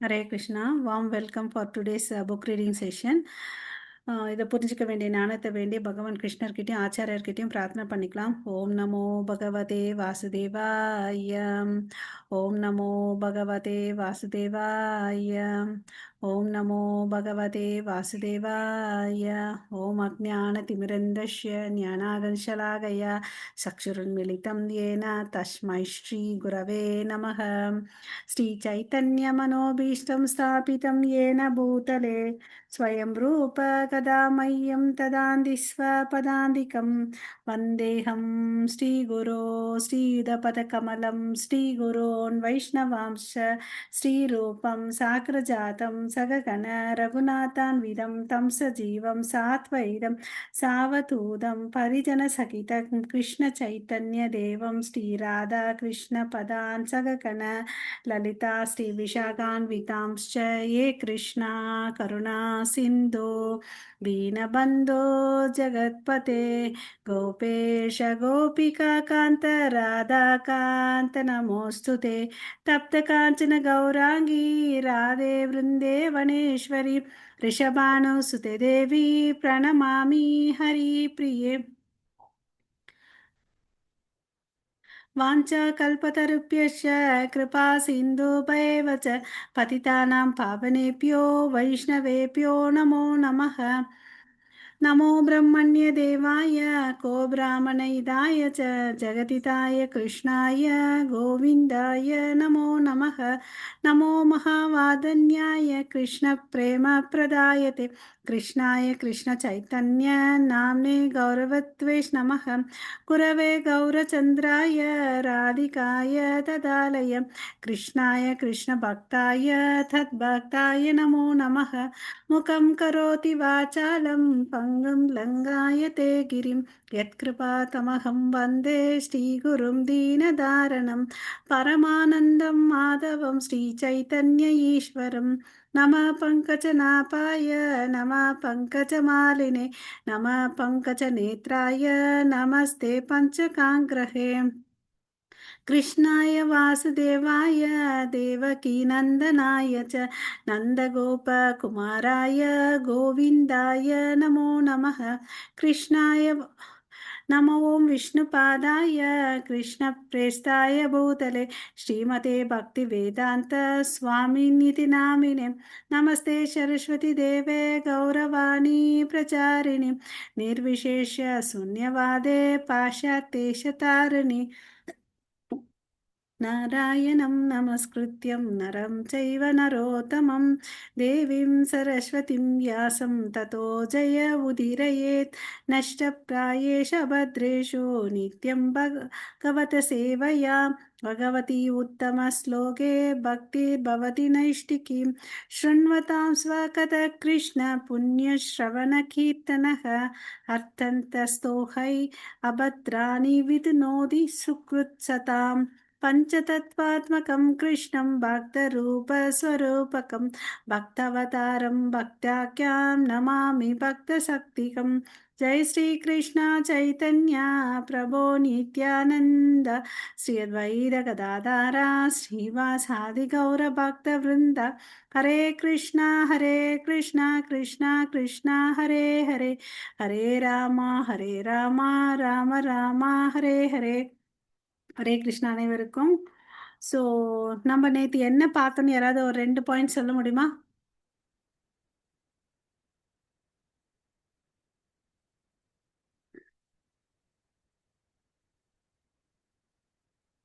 Hare Krishna. Warm welcome for today's book reading session. இதை புரிஞ்சுக்க வேண்டிய ஞானத்தை வேண்டிய பகவான் கிருஷ்ணர்கிட்டையும் ஆச்சாரியர்கிட்டையும் பிரார்த்தனை பண்ணிக்கலாம். ஓம் நமோ பகவதே வாசுதேவாய. ஓம் நமோ பகவதே வாசுதேவாய. ஓம் நமோ பகவதே வாசுதேவாய. ஓம் அஜ்ஞானதிமிரந்தஸ்ய ஞானாகர்ஷலாகய சக்ஷுருன்மிலிதம் येन तस्मै श्रीगुरवे नमः. श्रीचैतन्यमनोभीष्टं स्थापितं येन भूतले स्वयं रूप कदा मह्यं तदान्ति स्वपदान्तिकं वन्देऽहं श्रीगुरो श्रीयुधपदकमलं श्रीगुरोन् वैष्णवांश्च श्रीरूपं साग्रजातं सगगण रघुनाथान्वितं तं सजीवं सात्वैदं सावधूतं परिजनसहितं कृष्णचैतन्यदेवं श्रीराधाकृष्णपदान् सगगण ललिता श्रीविशाखान्वितांश्च ये कृष्णा करुणा सिन्धो दीनबन्धो जगत्पते गोपेश गोपिकान्त राधाकान्त नमोऽस्तु ते तप्तकाञ्चन गौराङ्गी राधे वृन्दे वनेश्वरी ऋषभानुसुते देवी प्रणमामि हरिप्रिये वाञ्छाकल्पतरुभ्यश्च कृपा सिन्धुभैव च पतितानां पावनेभ्यो वैष्णवेभ्यो नमो नमः। नमो ब्रह्मण्यदेवाय को ब्राह्मणहिताय च जगदिताय कृष्णाय गोविन्दाय नमो नमः। नमो महावादन्याय कृष्णप्रेमप्रदायते कृष्णाय कृष्णचैतन्य नाम्ने गौरवत्वेष नमः। गुरवे गौरचन्द्राय राधिकाय तदालय कृष्णाय कृष्णभक्ताय तद्भक्ताय नमो नमः। मुखं करोति वाचालं पङ्गुं लङ्घायते गिरिं यत्कृपातमहं वन्दे श्रीगुरुं दीनदारणं परमानन्दं माधवं श्रीचैतन्य ईश्वरं नमः पङ्कजनाभाय नमः पङ्कजमालिने नमः पङ्कजनेत्राय नमस्ते पञ्चकाङ्ग्रहे कृष्णाय वासुदेवाय देवकीनन्दनाय च नन्दगोपकुमाराय गोविन्दाय नमो नमः। कृष्णाय नमो ॐ विष्णुपादाय कृष्णप्रेष्ठाय भूतले श्रीमते भक्तिवेदान्त स्वामिनिति नामिने नमस्ते सरस्वती देवे गौरवाणी प्रचारिणि निर्विशेष शून्यवादे पाश्चात्येशतारिणि नारायणं नमस्कृत्यं नरं चैव नरोत्तमं देवीं सरस्वतीं व्यासं ततो जय उदीरयेत् नष्टप्रायेष भद्रेषु नित्यं भगवतसेवया भगवती उत्तमश्लोके भक्तिर्भवति नैष्टिकीं शृण्वतां स्वकथः कृष्ण पुण्यश्रवणकीर्तनः अर्थन्तस्तोहै अभद्राणि विधुनोति सुकृत्सताम् पञ्चतत्त्वात्मकं कृष्णं भक्तरूपस्वरूपकं भक्तावतारं भक्ताख्यां नमामि भक्तशक्तिकं जय श्रीकृष्ण चैतन्य प्रभो नित्यानन्द श्री अद्वैत गदाधर श्रीवासादि गौरभक्तवृन्द हरे कृष्णा कृष्णा कृष्णा हरे हरे हरे राम राम राम हरे हरे ஹரே கிருஷ்ணா அனைவருக்கும். ஸோ நம்ம நேற்று என்ன பார்த்தோன்னு யாராவது ஒரு 2 பாயிண்ட் சொல்ல முடியுமா?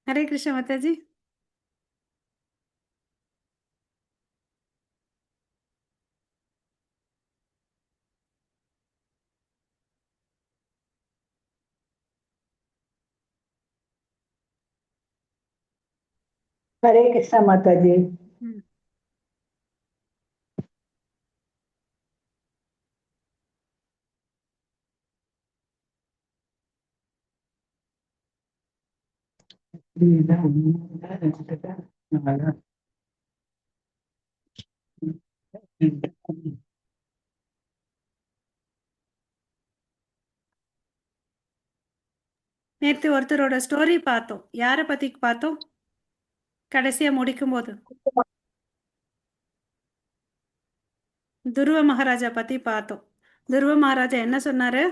ஹரே கிருஷ்ணா மாதாஜி. हरे कृष्णा माता जी। ம். நேற்று ஒருத்தரோட ஸ்டோரி பார்த்தோம். யாரை பத்தி பார்த்தோம்? கடைசியா முடிக்கும் போது துருவ மகாராஜா பத்தி பார்த்தோம். துருவ மகாராஜா என்ன சொன்னாரு?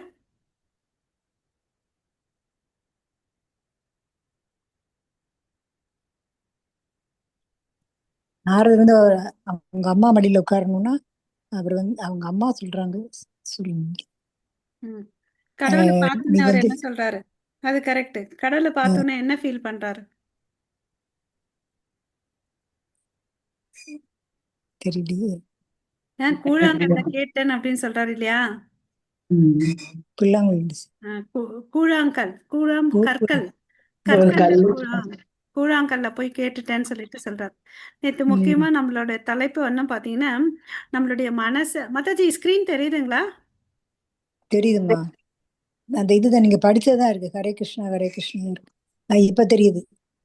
நாரதர் வந்து அவங்க அம்மா மடியில உட்காரணும்னா அவர் வந்து அவங்க அம்மா சொல்றாங்க. சொல்லுங்க. ம். கடவுளை நீ பார்த்தோன்னே அவர் வந்து என்ன சொல்றாரு? அது கரெக்ட். கடவுளை அஹ், பார்த்தோன்னே என்ன ஃபீல் பண்றாரு? தெரியலையே. ஏன் கூழாங்கல்ல கேட்டேன் அப்படின்னு சொல்றாரு இல்லையா? புல்லாங்குழல். கூழாங்கல், கூழாம் ஓ, கற்கள், ஒரு கற்கள்ல கல். கூழாங்கல்ல போய் கேட்டுட்டேன்னு சொல்லிட்டு சொல்றாரு. நேற்று முக்கியமா ம், நம்மளோட தலைப்பு வந்து பாத்தீங்கன்னா, நம்மளுடைய மனசு. மதாஜி ஸ்கிரீன் தெரியுதுங்களா? தெரியுதுமா. அந்த இதுதான் நீங்க படிச்சதா இருக்கு. ஹரே கிருஷ்ணா ஹரே கிருஷ்ணா இருக்கு. இப்ப தெரியுது.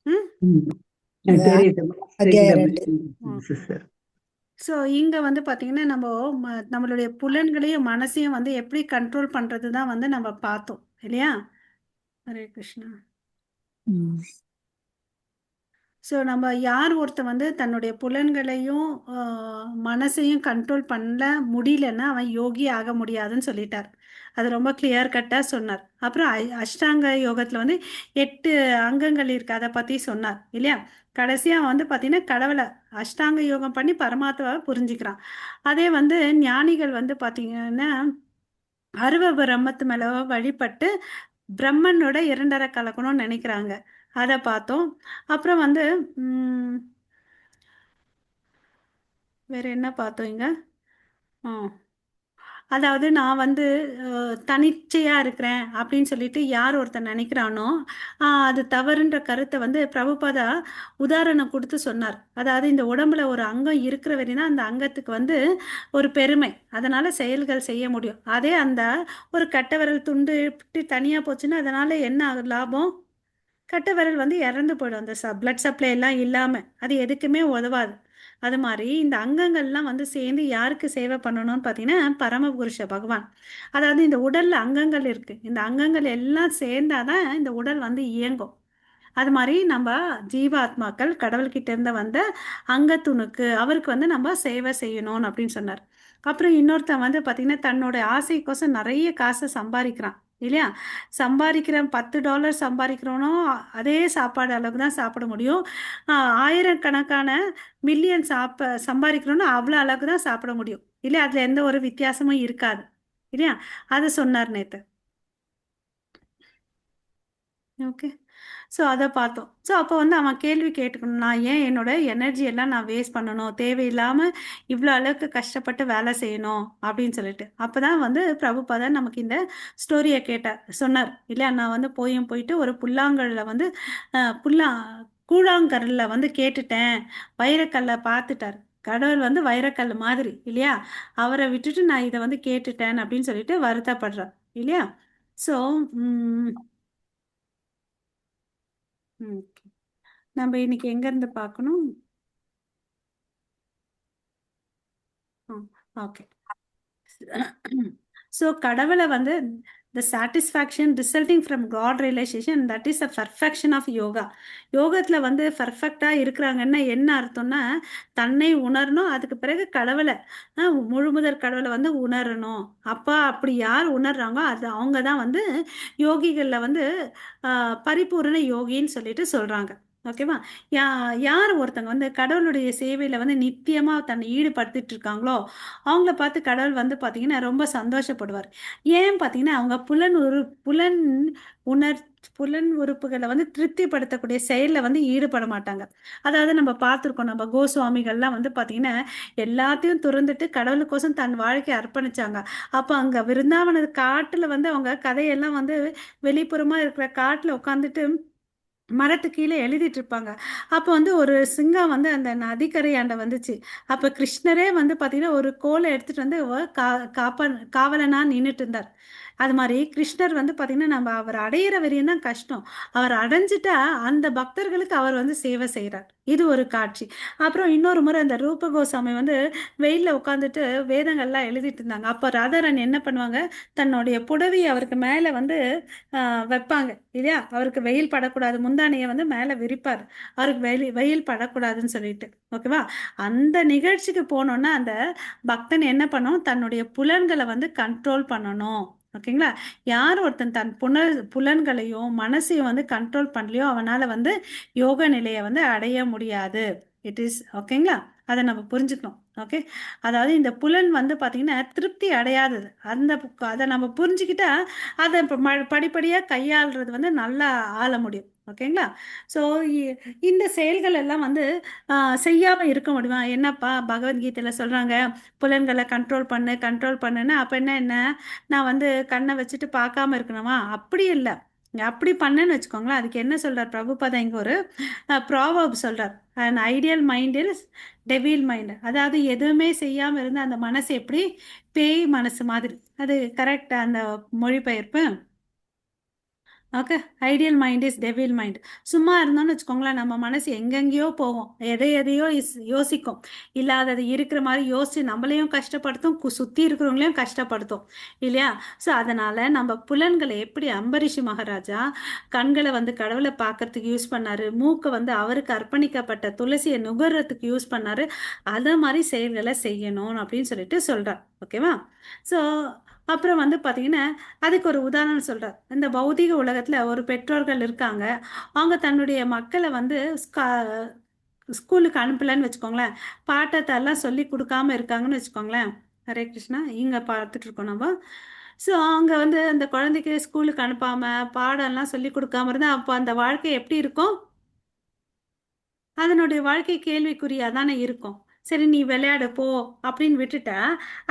ம். ம். அந்த தெரியுது. அத்தியாயம் தெரியுது 2. சிஸ்டர். ஸோ இங்க வந்து பாத்தீங்கன்னா நம்ம நம்மளுடைய புலன்களையும் மனசையும் வந்து எப்படி கண்ட்ரோல் பண்றது தான் வந்து நம்ம பார்த்தோம் இல்லையா? ஹரே கிருஷ்ணா. ம், ஸோ நம்ம யார் ஒருத்தன் வந்து தன்னுடைய புலன்களையும் மனசையும் கண்ட்ரோல் பண்ண முடியலன்னா அவன் யோகி ஆக முடியாதுன்னு சொல்லிட்டார். அது ரொம்ப கிளியர் கட்டாக சொன்னார். அப்புறம் அஷ்டாங்க யோகத்தில் வந்து 8 அங்கங்கள் இருக்கு, அதை பற்றி சொன்னார் இல்லையா? கடைசியாக வந்து பார்த்தீங்கன்னா கடவுளை அஷ்டாங்க யோகம் பண்ணி பரமாத்மாவை புரிஞ்சுக்கிறான். அதே வந்து ஞானிகள் வந்து பார்த்தீங்கன்னா அருவ பிரம்மத்து மேல வழிபட்டு பிரம்மனோட இரண்டரை கலக்கணும்னு நினைக்கிறாங்க. அதை பார்த்தோம். அப்புறம் வந்து ம், வேற என்ன பார்த்தோம் இங்க? ஆ அதாவது நான் வந்து தனிச்சையா இருக்கிறேன் அப்படின்னு சொல்லிட்டு யார் ஒருத்தன் நினைக்கிறானோ அது தவறுன்ற கருத்தை வந்து பிரபுபாதா உதாரணம் கொடுத்து சொன்னார். அதாவது இந்த உடம்புல ஒரு அங்கம் இருக்கிற வரையும் தான் அந்த அங்கத்துக்கு வந்து ஒரு பெருமை, அதனால செயல்கள் செய்ய முடியும். அதே அந்த ஒரு கட்டை விரல் துண்டு தனியா போச்சுன்னா அதனால என்ன லாபம்? கட்டை விரல் வந்து இறந்து போயிடும். அந்த பிளட் சப்ளை எல்லாம் இல்லாமல் அது எதுக்குமே உதவாது. அது மாதிரி இந்த அங்கங்கள்லாம் வந்து சேர்ந்து யாருக்கு சேவை பண்ணணும்னு பார்த்தீங்கன்னா பரமபுருஷ பகவான். அதாவது இந்த உடல்ல அங்கங்கள் இருக்கு, இந்த அங்கங்கள் எல்லாம் சேர்ந்தாதான் இந்த உடல் வந்து இயங்கும். அது மாதிரி நம்ம ஜீவாத்மாக்கள் கடவுள்கிட்ட இருந்து வந்த அங்கத்துணுக்கு அவருக்கு வந்து நம்ம சேவை செய்யணும் அப்படின்னு சொன்னார். அப்புறம் இன்னொருத்தன் வந்து பார்த்தீங்கன்னா தன்னோட ஆசைக்கோசம் நிறைய காசை சம்பாதிக்கிறான் இல்லையா? சம்பாதிக்கிற $10 சம்பாதிக்கிறவனோ அதே சாப்பாடு அளவுக்கு தான் சாப்பிட முடியும். ஆயிரக்கணக்கான மில்லியன் சம்பாதிக்கிறோன்னா அவ்வளோ அளவுக்கு தான் சாப்பிட முடியும் இல்லையா? அதில் எந்த ஒரு வித்தியாசமும் இருக்காது இல்லையா? அதை சொன்னார் நேற்று. ஓகே. ஸோ அதை பார்த்தோம். ஸோ அப்போ வந்து அவன் கேள்வி கேட்டுக்கணும், நான் ஏன் என்னோட எனர்ஜி எல்லாம் நான் வேஸ்ட் பண்ணணும், தேவையில்லாமல் இவ்வளோ அளவுக்கு கஷ்டப்பட்டு வேலை செய்யணும் அப்படின்னு சொல்லிட்டு. அப்போ தான் வந்து பிரபுபாதர் நமக்கு இந்த ஸ்டோரியை சொன்னார் இல்லையா? நான் வந்து போயிட்டு ஒரு புல்லாங்கல்ல வந்து புல்லா கூழாங்கல்ல வந்து கேட்டுட்டேன், வைரக்கல்லை பார்த்துட்டார். கடவுள் வந்து வைரக்கல் மாதிரி இல்லையா? அவரை விட்டுட்டு நான் இதை வந்து கேட்டுட்டேன் அப்படின்னு சொல்லிட்டு வருத்தப்படுறார் இல்லையா? ஸோ நம்ம இன்னைக்கு எங்க இருந்து பார்க்கணும்? ஓகே. ஸோ கடவுளை வந்து the satisfaction resulting from God realization, that is a perfection of yoga. யோகத்தில் வந்து பர்ஃபெக்டாக இருக்கிறாங்கன்னா என்ன அர்த்தம்னா தன்னை உணரணும், அதுக்கு பிறகு கடவுளை முழுமுதற் கடவுளை வந்து உணரணும். அப்பா அப்படி யார் உணர்றாங்களோ அது அவங்க தான் வந்து யோகிகளில் வந்து பரிபூரண யோகின்னு சொல்லிட்டு சொல்கிறாங்க. ஓகேவா? யா யார் ஒருத்தங்க வந்து கடவுளுடைய சேவையில் வந்து நித்தியமாக தன்னை ஈடுபடுத்திட்டு இருக்காங்களோ அவங்கள பார்த்து கடவுள் வந்து பார்த்தீங்கன்னா ரொம்ப சந்தோஷப்படுவார். ஏன் பார்த்தீங்கன்னா அவங்க புலன் உணர் புலன் உறுப்புகளை வந்து திருப்திப்படுத்தக்கூடிய செயலில் வந்து ஈடுபட மாட்டாங்க. அதாவது நம்ம பார்த்துருக்கோம், நம்ம கோஸ்வாமிகள்லாம் வந்து பார்த்தீங்கன்னா எல்லாத்தையும் துறந்துட்டு கடவுளுக்கோசம் தன் வாழ்க்கையை அர்ப்பணிச்சாங்க. அப்போ அங்கே விருந்தாவன காட்டில் வந்து அவங்க கதையெல்லாம் வந்து வெளிப்புறமாக இருக்கிற காட்டில் உட்காந்துட்டு மரத்து கீழே எழுதிட்டு இருப்பாங்க. அப்போ வந்து ஒரு சிங்கம் வந்து அந்த நதிக்கரையாண்ட வந்துச்சு. அப்போ கிருஷ்ணரே வந்து பார்த்தீங்கன்னா ஒரு கோலை எடுத்துட்டு வந்து காவலனா நின்றுட்டு இருந்தார். அது மாதிரி கிருஷ்ணர் வந்து பார்த்தீங்கன்னா நம்ம அவர் அடையிற வரையும் தான் கஷ்டம். அவர் அடைஞ்சிட்டா அந்த பக்தர்களுக்கு அவர் வந்து சேவை செய்கிறார். இது ஒரு காட்சி. அப்புறம் இன்னொரு முறை அந்த ரூப கோசாமி வந்து வெயிலில் உட்காந்துட்டு வேதங்கள்லாம் எழுதிட்டு இருந்தாங்க. அப்போ ராதாராணி என்ன பண்ணுவாங்க, தன்னுடைய புடவையை அவருக்கு மேலே வந்து வைப்பாங்க இல்லையா, அவருக்கு வெயில் படக்கூடாது, முந்தானையை வந்து மேலே விரிப்பார், அவருக்கு வெயில் படக்கூடாதுன்னு சொல்லிட்டு. ஓகேவா? அந்த நிகழ்ச்சிக்கு போனோன்னா அந்த பக்தன் என்ன பண்ணணும், தன்னுடைய புலன்களை வந்து கண்ட்ரோல் பண்ணணும். ஓகேங்களா? யார் ஒருத்தன் தன் புலன்களையும் மனசையும் வந்து கண்ட்ரோல் பண்ணலையோ அவனால வந்து யோக நிலையை வந்து அடைய முடியாது. இட் இஸ் ஓகேங்களா? அதை நம்ம புரிஞ்சுக்கணும். ஓகே. அதாவது இந்த புலன் வந்து பார்த்தீங்கன்னா திருப்தி அடையாதது. அதை நம்ம புரிஞ்சுக்கிட்டா அதை படிப்படியாக கையாளுறது வந்து நல்லா ஆள முடியும். ஓகேங்களா? ஸோ இந்த செயல்கள் எல்லாம் வந்து செய்யாமல் இருக்க முடியுமா? என்னப்பா பகவத்கீதையில் சொல்கிறாங்க, புலன்களை கண்ட்ரோல் பண்ணு கண்ட்ரோல் பண்ணுன்னு. அப்போ என்ன நான் வந்து கண்ணை வச்சுட்டு பார்க்காம இருக்கணுமா? அப்படி இல்லை. அப்படி பண்ணேன்னு வச்சுக்கோங்களேன், அதுக்கு என்ன சொல்றார் பிரபுபாதா, இங்கே ஒரு ப்ராவர்ப் சொல்றார், and ideal mind is devil mind. அதாவது எதுவுமே செய்யாமல் இருந்து அந்த மனசு எப்படி பேய் மனசு மாதிரி. அது கரெக்ட் அந்த மொழிபெயர்ப்பு? Okay. Ideal mind is devil mind. சும்மா இருந்தோம்னு வச்சுக்கோங்களேன், நம்ம மனசு எங்கெங்கேயோ போவோம், எதையோ யோசிக்கும், இல்லாதது இருக்கிற மாதிரி யோசிச்சு நம்மளையும் கஷ்டப்படுத்தும், சுற்றி இருக்கிறவங்களையும் கஷ்டப்படுத்தும் இல்லையா? ஸோ அதனால் நம்ம புலன்களை எப்படி அம்பரிஷி மகாராஜா கண்களை வந்து கடவுளை பார்க்கறதுக்கு யூஸ் பண்ணாரு, மூக்கை வந்து அவருக்கு அர்ப்பணிக்கப்பட்ட துளசியை நுகர்றதுக்கு யூஸ் பண்ணாரு, அதை மாதிரி செயல்களை செய்யணும் அப்படின்னு சொல்லிட்டு சொல்கிறார். ஓகேவா? ஸோ அப்புறம் வந்து பார்த்தீங்கன்னா அதுக்கு ஒரு உதாரணம் சொல்கிறார். இந்த பௌதிக உலகத்தில் ஒரு பெற்றோர்கள் இருக்காங்க, அவங்க தன்னுடைய மக்களை வந்து ஸ்கூலுக்கு அனுப்பலைன்னு வச்சுக்கோங்களேன், பாட்டத்தெல்லாம் சொல்லி கொடுக்காம இருக்காங்கன்னு வச்சுக்கோங்களேன். ஹரே கிருஷ்ணா. இங்கே பார்த்துட்டு இருக்கோம் நம்ம. ஸோ அங்கே வந்து அந்த குழந்தைக்கு ஸ்கூலுக்கு அனுப்பாமல் பாடம்லாம் சொல்லி கொடுக்காம இருந்தால் அப்போ அந்த வாழ்க்கை எப்படி இருக்கும்? அதனுடைய வாழ்க்கை கேள்விக்குறியாக தானே இருக்கும். சரி நீ விளையாட போ அப்படின்னு விட்டுட்டா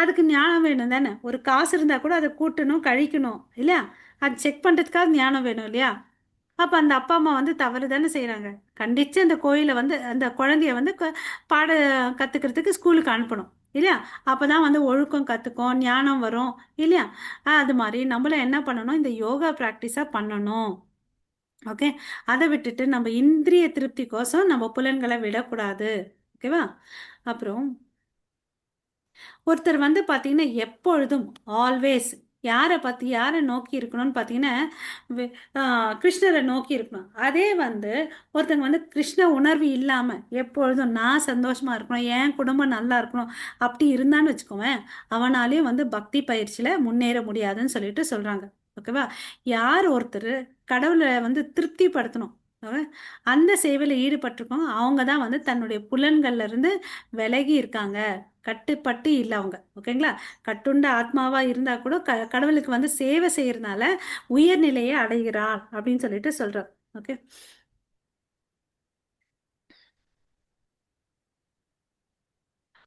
அதுக்கு ஞானம் வேணும் தானே. ஒரு காசு இருந்தால் கூட அதை கூட்டணும் கழிக்கணும் இல்லையா? அது செக் பண்ணுறதுக்காக ஞானம் வேணும் இல்லையா? அப்போ அந்த அப்பா அம்மா வந்து தவறு தானே செய்கிறாங்க. கண்டித்து அந்த கோயிலை வந்து அந்த குழந்தைய வந்து பாட கற்றுக்கிறதுக்கு ஸ்கூலுக்கு அனுப்பணும் இல்லையா? அப்போ தான் வந்து ஒழுக்கம் கற்றுக்கும், ஞானம் வரும் இல்லையா? அது மாதிரி நம்மளும் என்ன பண்ணணும், இந்த யோகா ப்ராக்டிஸாக பண்ணணும். ஓகே. அதை விட்டுட்டு நம்ம இந்திரிய திருப்திக்கோசம் நம்ம புலன்களை விடக்கூடாது. ஓகேவா? அப்புறம் ஒருத்தர் வந்து பார்த்தீங்கன்னா எப்பொழுதும் ஆல்வேஸ் யாரை நோக்கி இருக்கணும்னு பார்த்தீங்கன்னா வி- கிருஷ்ணரை நோக்கி இருக்கணும். அதே வந்து ஒருத்தங்க வந்து கிருஷ்ண உணர்வு இல்லாமல் எப்பொழுதும் நான் சந்தோஷமா இருக்கணும், என் குடும்பம் நல்லா இருக்கணும் அப்படி இருந்தான்னு வச்சுக்கோவேன், அவனாலேயும் வந்து பக்தி பயிற்சியில் முன்னேற முடியாதுன்னு சொல்லிட்டு சொல்கிறாங்க. ஓகேவா? யார் ஒருத்தர் கடவுளை வந்து திருப்திப்படுத்தணும், அவன் அந்த சேவையில் ஈடுபட்டிருக்கோம், அவங்க தான் வந்து தன்னுடைய புலன்கள்ல இருந்து விலகி இருக்காங்க, கட்டுப்பட்டு இல்லை அவங்க. ஓகேங்களா? கட்டுண்ட ஆத்மாவா இருந்தா கூட கடவுளுக்கு வந்து சேவை செய்யறதுனால உயர்நிலையை அடைகிறாள் அப்படின்னு சொல்லிட்டு சொல்றார். ஓகே.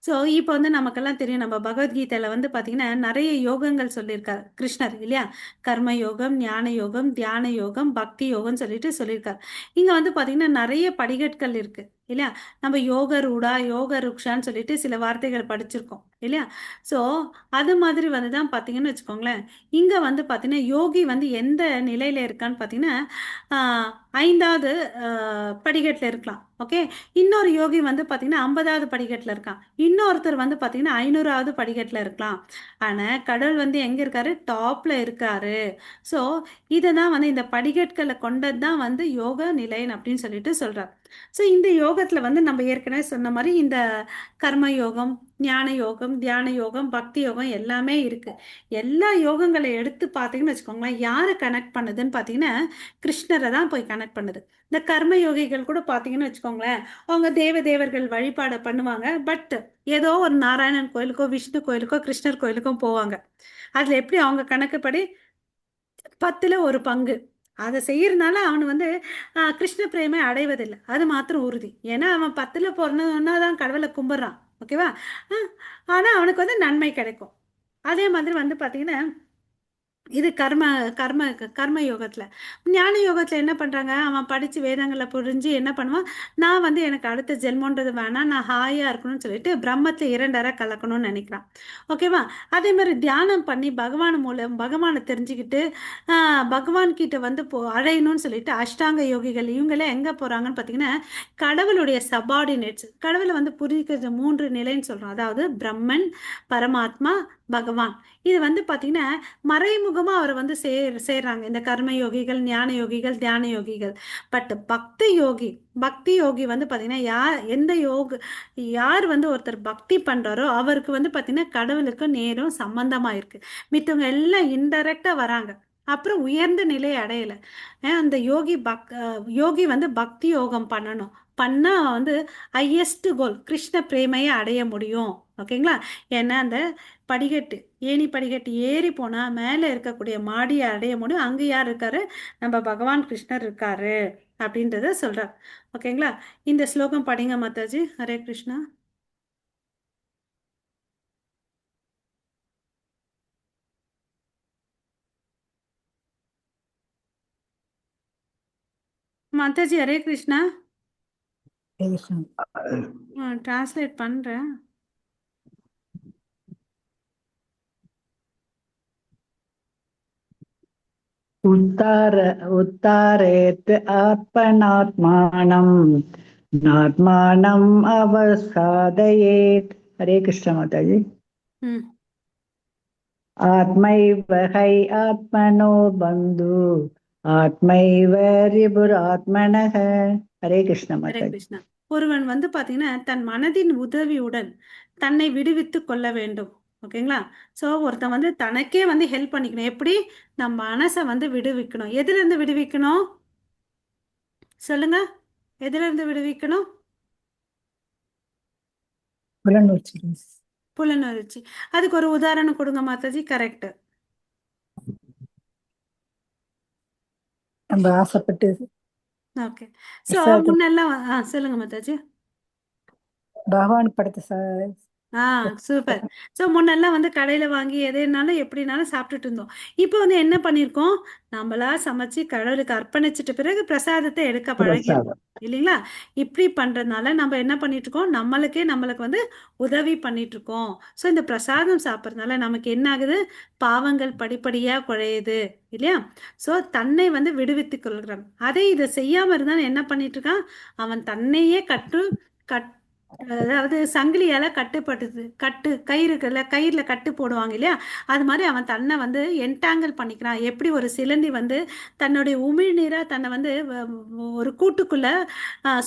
ஸோ இப்போ வந்து நமக்கெல்லாம் தெரியும், நம்ம பகவத்கீதையில் வந்து பார்த்தீங்கன்னா நிறைய யோகங்கள் சொல்லியிருக்கார் கிருஷ்ணர் இல்லையா? கர்ம யோகம், ஞான யோகம், தியான யோகம், பக்தி யோகம்னு சொல்லிட்டு சொல்லியிருக்கார். இங்கே வந்து பார்த்தீங்கன்னா நிறைய படிகட்கள் இருக்குது இல்லையா? நம்ம யோக ரூடா, யோக ருக்ஷான்னு சொல்லிட்டு சில வார்த்தைகள் படிச்சிருக்கோம் இல்லையா? ஸோ அது மாதிரி வந்து தான் பார்த்தீங்கன்னு வச்சுக்கோங்களேன், இங்கே வந்து பார்த்தீங்கன்னா யோகி வந்து எந்த நிலையில் இருக்கான்னு பார்த்தீங்கன்னா ஆஹ், 5வது படிக்கட்டில் இருக்கலாம். ஓகே. இன்னொரு யோகி வந்து பார்த்தீங்கன்னா 50வது படிக்கட்டில் இருக்கான். இன்னொருத்தர் வந்து பார்த்தீங்கன்னா 500வது படிக்கட்டில் இருக்கலாம். ஆனால் கடவுள் வந்து எங்கே இருக்காரு? டாப்பில் இருக்காரு. ஸோ இதை தான் வந்து இந்த படிக்கட்களை கொண்டது தான் வந்து யோக நிலைன்னு அப்படின்னு சொல்லிட்டு சொல்கிறார். ஸோ இந்த யோகத்தில் வந்து நம்ம ஏற்கனவே சொன்ன மாதிரி இந்த கர்ம யோகம், ஞான யோகம், தியான யோகம், பக்தி யோகம் எல்லாமே இருக்குது. எல்லா யோகங்களை எடுத்து பார்த்தீங்கன்னு வச்சுக்கோங்களேன், யாரை கனெக்ட் பண்ணுதுன்னு பார்த்தீங்கன்னா கிருஷ்ணரை தான் போய் கனெக்ட் பண்ணுது. இந்த கர்ம யோகிகள் கூட பார்த்தீங்கன்னு வச்சுக்கோங்களேன், அவங்க தேவர்கள் வழிபாடு பண்ணுவாங்க, பட் ஏதோ ஒரு நாராயணன் கோயிலுக்கோ விஷ்ணு கோயிலுக்கோ கிருஷ்ணர் கோயிலுக்கும் போவாங்க. அதில் எப்படி அவங்க கணக்குப்படி 10ல் ஒரு பங்கு அதை செய்யறதுனால அவன் வந்து கிருஷ்ண பிரேமை அடைவதில்லை, அது மாத்திரம் உறுதி. ஏன்னா அவன் 10ல் போறனா தான் கடவுளை கும்பிட்றான். ஓகேவா? ஆனால் அவனுக்கு வந்து நன்மை கிடைக்கும். அதே மாதிரி வந்து பார்த்தீங்கன்னா இது கர்ம கர்ம கர்ம யோகத்தில். ஞான யோகத்தில் என்ன பண்ணுறாங்க, அவன் படித்து வேதங்களை புரிஞ்சு என்ன பண்ணுவான், நான் வந்து எனக்கு அடுத்த ஜென்மன்றது வேணாம், நான் ஹாயாக இருக்கணும்னு சொல்லிட்டு பிரம்மத்தை இரண்டரை கலக்கணும்னு நினைக்கிறான். ஓகேவா? அதே மாதிரி தியானம் பண்ணி பகவான் மூலம் பகவானை தெரிஞ்சுக்கிட்டு பகவான் கிட்ட வந்து அடையணும்னு சொல்லிட்டு அஷ்டாங்க யோகிகள் இவங்களே எங்கே போகிறாங்கன்னு பார்த்தீங்கன்னா, கடவுளுடைய சபார்டினேட்ஸ். கடவுளை வந்து புரிஞ்சுக்கிறது மூன்று நிலைன்னு சொல்கிறோம். அதாவது பிரம்மன், பரமாத்மா, பகவான். இது வந்து பார்த்தீங்கன்னா மறைமுகமாக அவரை வந்து சேர்றாங்க இந்த கர்ம யோகிகள், ஞான யோகிகள், தியான யோகிகள். பட் பக்தி யோகி, பக்தி யோகி வந்து பார்த்தீங்கன்னா எந்த யார் வந்து ஒருத்தர் பக்தி பண்ணுறாரோ அவருக்கு வந்து பார்த்தீங்கன்னா கடவுளுக்கு நேரும் சம்பந்தமாக இருக்கு. மித்தவங்க எல்லாம் இன்டைரக்டாக வராங்க. அப்புறம் உயர்ந்த நிலையை அடையலை. அந்த யோகி வந்து பக்தி யோகம் பண்ணணும். பண்ணால் வந்து ஹையஸ்ட் கோல் கிருஷ்ண பிரேமையை அடைய முடியும். ஓகேங்களா? ஏன்னா அந்த படிக்கட்டு, ஏணி படிக்கட்டு ஏறி போனால் மேலே இருக்கக்கூடிய மாடியை அடைய முடியும். அங்கே யார் இருக்காரு? நம்ம பகவான் கிருஷ்ணர் இருக்காரு அப்படின்றத சொல்கிறார். ஓகேங்களா? இந்த ஸ்லோகம் படிங்க மாதாஜி. ஹரே கிருஷ்ணா. மாதாஜி ஹரே கிருஷ்ணா. டிரான்ஸ்லேட் பண்ணுறேன். उत्तारयत् आत्मनात्मानम् नात्मानम् अवसादयेत्। हरे कृष्ण माताजी। आत्मैव है आत्मनो बन्धु आत्मैव रिपुरात्मनः। हरे कृष्ण ஹரே माताजी। கிருஷ்ணா. ஒருவன் வந்து பார்த்தீங்கன்னா தன் மனதின் உதவியுடன் தன்னை விடுவித்து கொள்ள வேண்டும். ஓகேங்களா? ஸோ ஒருத்தன் வந்து தனக்கே வந்து ஹெல்ப் பண்ணிக்கணும். எப்படி? நம்ம மனசை வந்து விடுவிக்கணும். எதுலேருந்து விடுவிக்கணும் சொல்லுங்க? எதுலேருந்து விடுவிக்கணும்? புலனுணர்ச்சி. புலனுணர்ச்சி. அதுக்கு ஒரு உதாரணம் கொடுங்க மாதாஜி. கரெக்ட். நம்ம ஆசைப்பட்டு ஓகே. ஸோ முன்னெல்லாம் சொல்லுங்க மாதாஜி. பகவான் படத்தை சூப்பர். ஸோ முன்னெல்லாம் வந்து கடையில் வாங்கி எதுனாலும் எப்படினாலும் சாப்பிட்டுட்டு இருந்தோம். இப்போ வந்து என்ன பண்ணியிருக்கோம், நம்மளா சமைச்சு கடவுளுக்கு அர்ப்பணிச்சிட்ட பிறகு பிரசாதத்தை எடுக்க பழகிருக்கோம் இல்லைங்களா? இப்படி பண்ணுறதுனால நம்ம என்ன பண்ணிட்டு இருக்கோம், நம்மளுக்கு வந்து உதவி பண்ணிட்டு இருக்கோம். ஸோ இந்த பிரசாதம் சாப்பிட்றதுனால நமக்கு என்ன ஆகுது, பாவங்கள் படிப்படியாக குறையுது இல்லையா? ஸோ தன்னை வந்து விடுவித்துக் கொள்கிறான். அதை இதை செய்யாமல் இருந்தால் என்ன பண்ணிட்டு இருக்கான், அவன் தன்னையே கட் அதாவது சங்கிலியால கட்டுப்பட்டுது. கயிறுல கட்டு போடுவாங்க இல்லையா? அது மாதிரி அவன் தன்னை வந்து என்டாங்கிள் பண்ணிக்கிறான். எப்படி ஒரு சிலந்தி வந்து தன்னுடைய உமிழ்நீரை தன்னை வந்து ஒரு கூட்டுக்குள்ள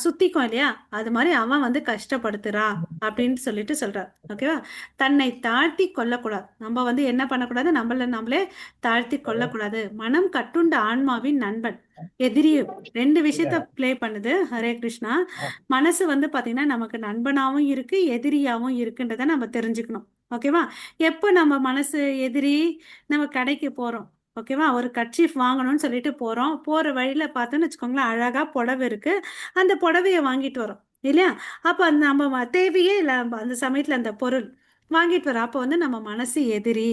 சுத்திக்கும் இல்லையா? அது மாதிரி அவன் வந்து கஷ்டப்படுத்துறான் அப்படின்னு சொல்லிட்டு சொல்றார். ஓகேவா? தன்னை தாழ்த்தி கொள்ளக்கூடாது. நம்ம வந்து என்ன பண்ணக்கூடாது, நம்மளே தாழ்த்தி கொள்ளக்கூடாது. மனம் கட்டுண்ட ஆன்மாவின் நண்பன் எதிரியும் ரெண்டு விஷயத்த பிளே பண்ணுது. ஹரே கிருஷ்ணா. மனசு வந்து பார்த்தீங்கன்னா நமக்கு நண்பனாகவும் இருக்கு, எதிரியாகவும் இருக்குன்றதை நம்ம தெரிஞ்சுக்கணும். ஓகேவா? எப்போ நம்ம மனசு எதிரி, நம்ம கடைக்கு போகிறோம். ஓகேவா? ஒரு கர்ச்சீஃப் வாங்கணும்னு சொல்லிட்டு போகிறோம். போகிற வழியில் பார்த்தோன்னு வச்சுக்கோங்களேன், அழகாக புடவை இருக்குது. அந்த புடவையை வாங்கிட்டு வரோம் இல்லையா? அப்போ அந்த நம்ம தேவையே இல்லை அந்த சமயத்தில் அந்த பொருள் வாங்கிட்டு வரோம். அப்போ வந்து நம்ம மனசு எதிரி.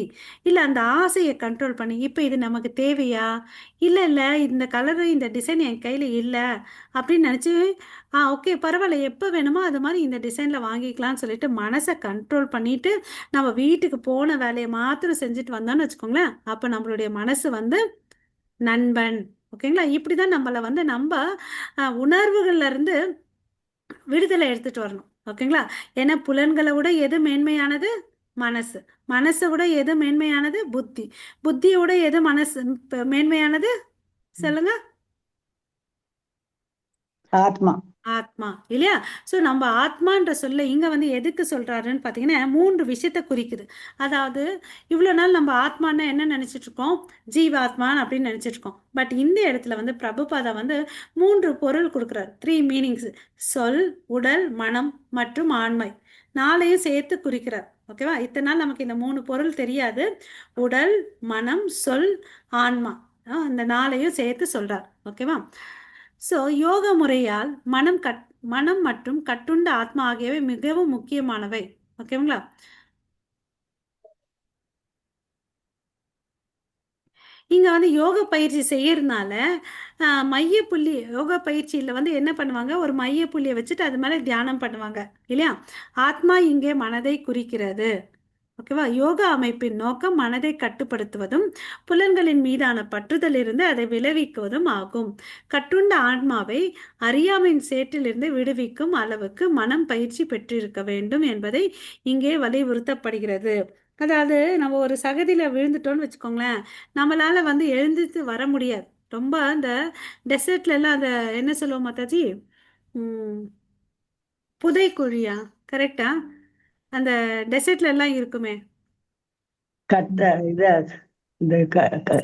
இல்லை அந்த ஆசையை கண்ட்ரோல் பண்ணி, இப்போ இது நமக்கு தேவையா, இல்லை இந்த கலரு இந்த டிசைன் என் கையில் இல்லை அப்படின்னு நினச்சி ஓகே பரவாயில்ல, எப்போ வேணுமோ அது மாதிரி இந்த டிசைனில் வாங்கிக்கலாம்னு சொல்லிட்டு மனசை கண்ட்ரோல் பண்ணிட்டு நம்ம வீட்டுக்கு போன வேலையை மாத்திரம் செஞ்சுட்டு வந்தோம்னு வச்சுக்கோங்களேன், அப்போ நம்மளுடைய மனசு வந்து நண்பன். ஓகேங்களா? இப்படி தான் நம்மளை வந்து நம்ம உணர்வுகள்ல இருந்து விடுதலை எடுத்துட்டு வரணும். ஓகேங்களா? ஏன்னா புலன்களை விட எது மேன்மையானது? மனசு. மனசை விட எது மேன்மையானது? புத்தி. புத்தியை விட எது மேன்மையானது சொல்லுங்க? ஆத்மா. ஆத்மா இல்லையா? ஸோ நம்ம ஆத்மான்ற சொல்ல இங்கே வந்து எதுக்கு சொல்கிறாருன்னு பார்த்தீங்கன்னா மூன்று விஷயத்தை குறிக்குது. அதாவது இவ்வளோ நாள் நம்ம ஆத்மானா என்ன நினச்சிட்டு இருக்கோம், ஜீவாத்மான் அப்படின்னு நினச்சிட்டு இருக்கோம். பட் இந்த இடத்துல வந்து பிரபுபாதா வந்து மூன்று பொருள் கொடுக்குறாரு. 3 மீனிங்ஸ். சொல், உடல், மனம் மற்றும் ஆண்மை. நாளையும் சேர்த்து குறிக்கிறார். ஓகேவா? இத்தனை நாள் நமக்கு இந்த மூணு பொருள் தெரியாது. உடல், மனம், சொல், ஆன்மா, அந்த நாளையும் சேர்த்து சொல்றார். ஓகேவா? ஸோ யோக முறையால் மனம் மற்றும் கட்டுண்ட ஆத்மா ஆகியவை மிகவும் முக்கியமானவை. ஓகேங்களா? இங்க வந்து யோக பயிற்சி செய்யறதுனால மையப்புள்ளி யோகா பயிற்சியில வந்து என்ன பண்ணுவாங்க, ஒரு மையப்புள்ளியை வச்சுட்டு அது மேல தியானம் பண்ணுவாங்க இல்லையா. ஆத்மா இங்கே மனதை குறிக்கிறது. ஓகேவா. யோகா அமைப்பின் நோக்கம் மனதை கட்டுப்படுத்துவதும் புலன்களின் மீதான பற்றுதலிருந்து அதை விளைவிக்குவதும் ஆகும். கட்டுண்ட ஆன்மாவை அறியாமையின் சேற்றிலிருந்து விடுவிக்கும் அளவுக்கு மனம் பயிற்சி பெற்றிருக்க வேண்டும் என்பதை இங்கே வலியுறுத்தப்படுகிறது. அதாவது நம்ம ஒரு சகதியில விழுந்துட்டோம்னு வச்சுக்கோங்களேன், நம்மளால வந்து எழுந்துட்டு வர முடியாது. ரொம்ப அந்த டெசர்ட்ல எல்லாம் அந்த என்ன சொல்லுவோம் மாதாஜி, உம் புதைக்குழியா, கரெக்டா, அந்த டெசர்ட்ல எல்லாம் இருக்குமே, கட்ட இது இந்த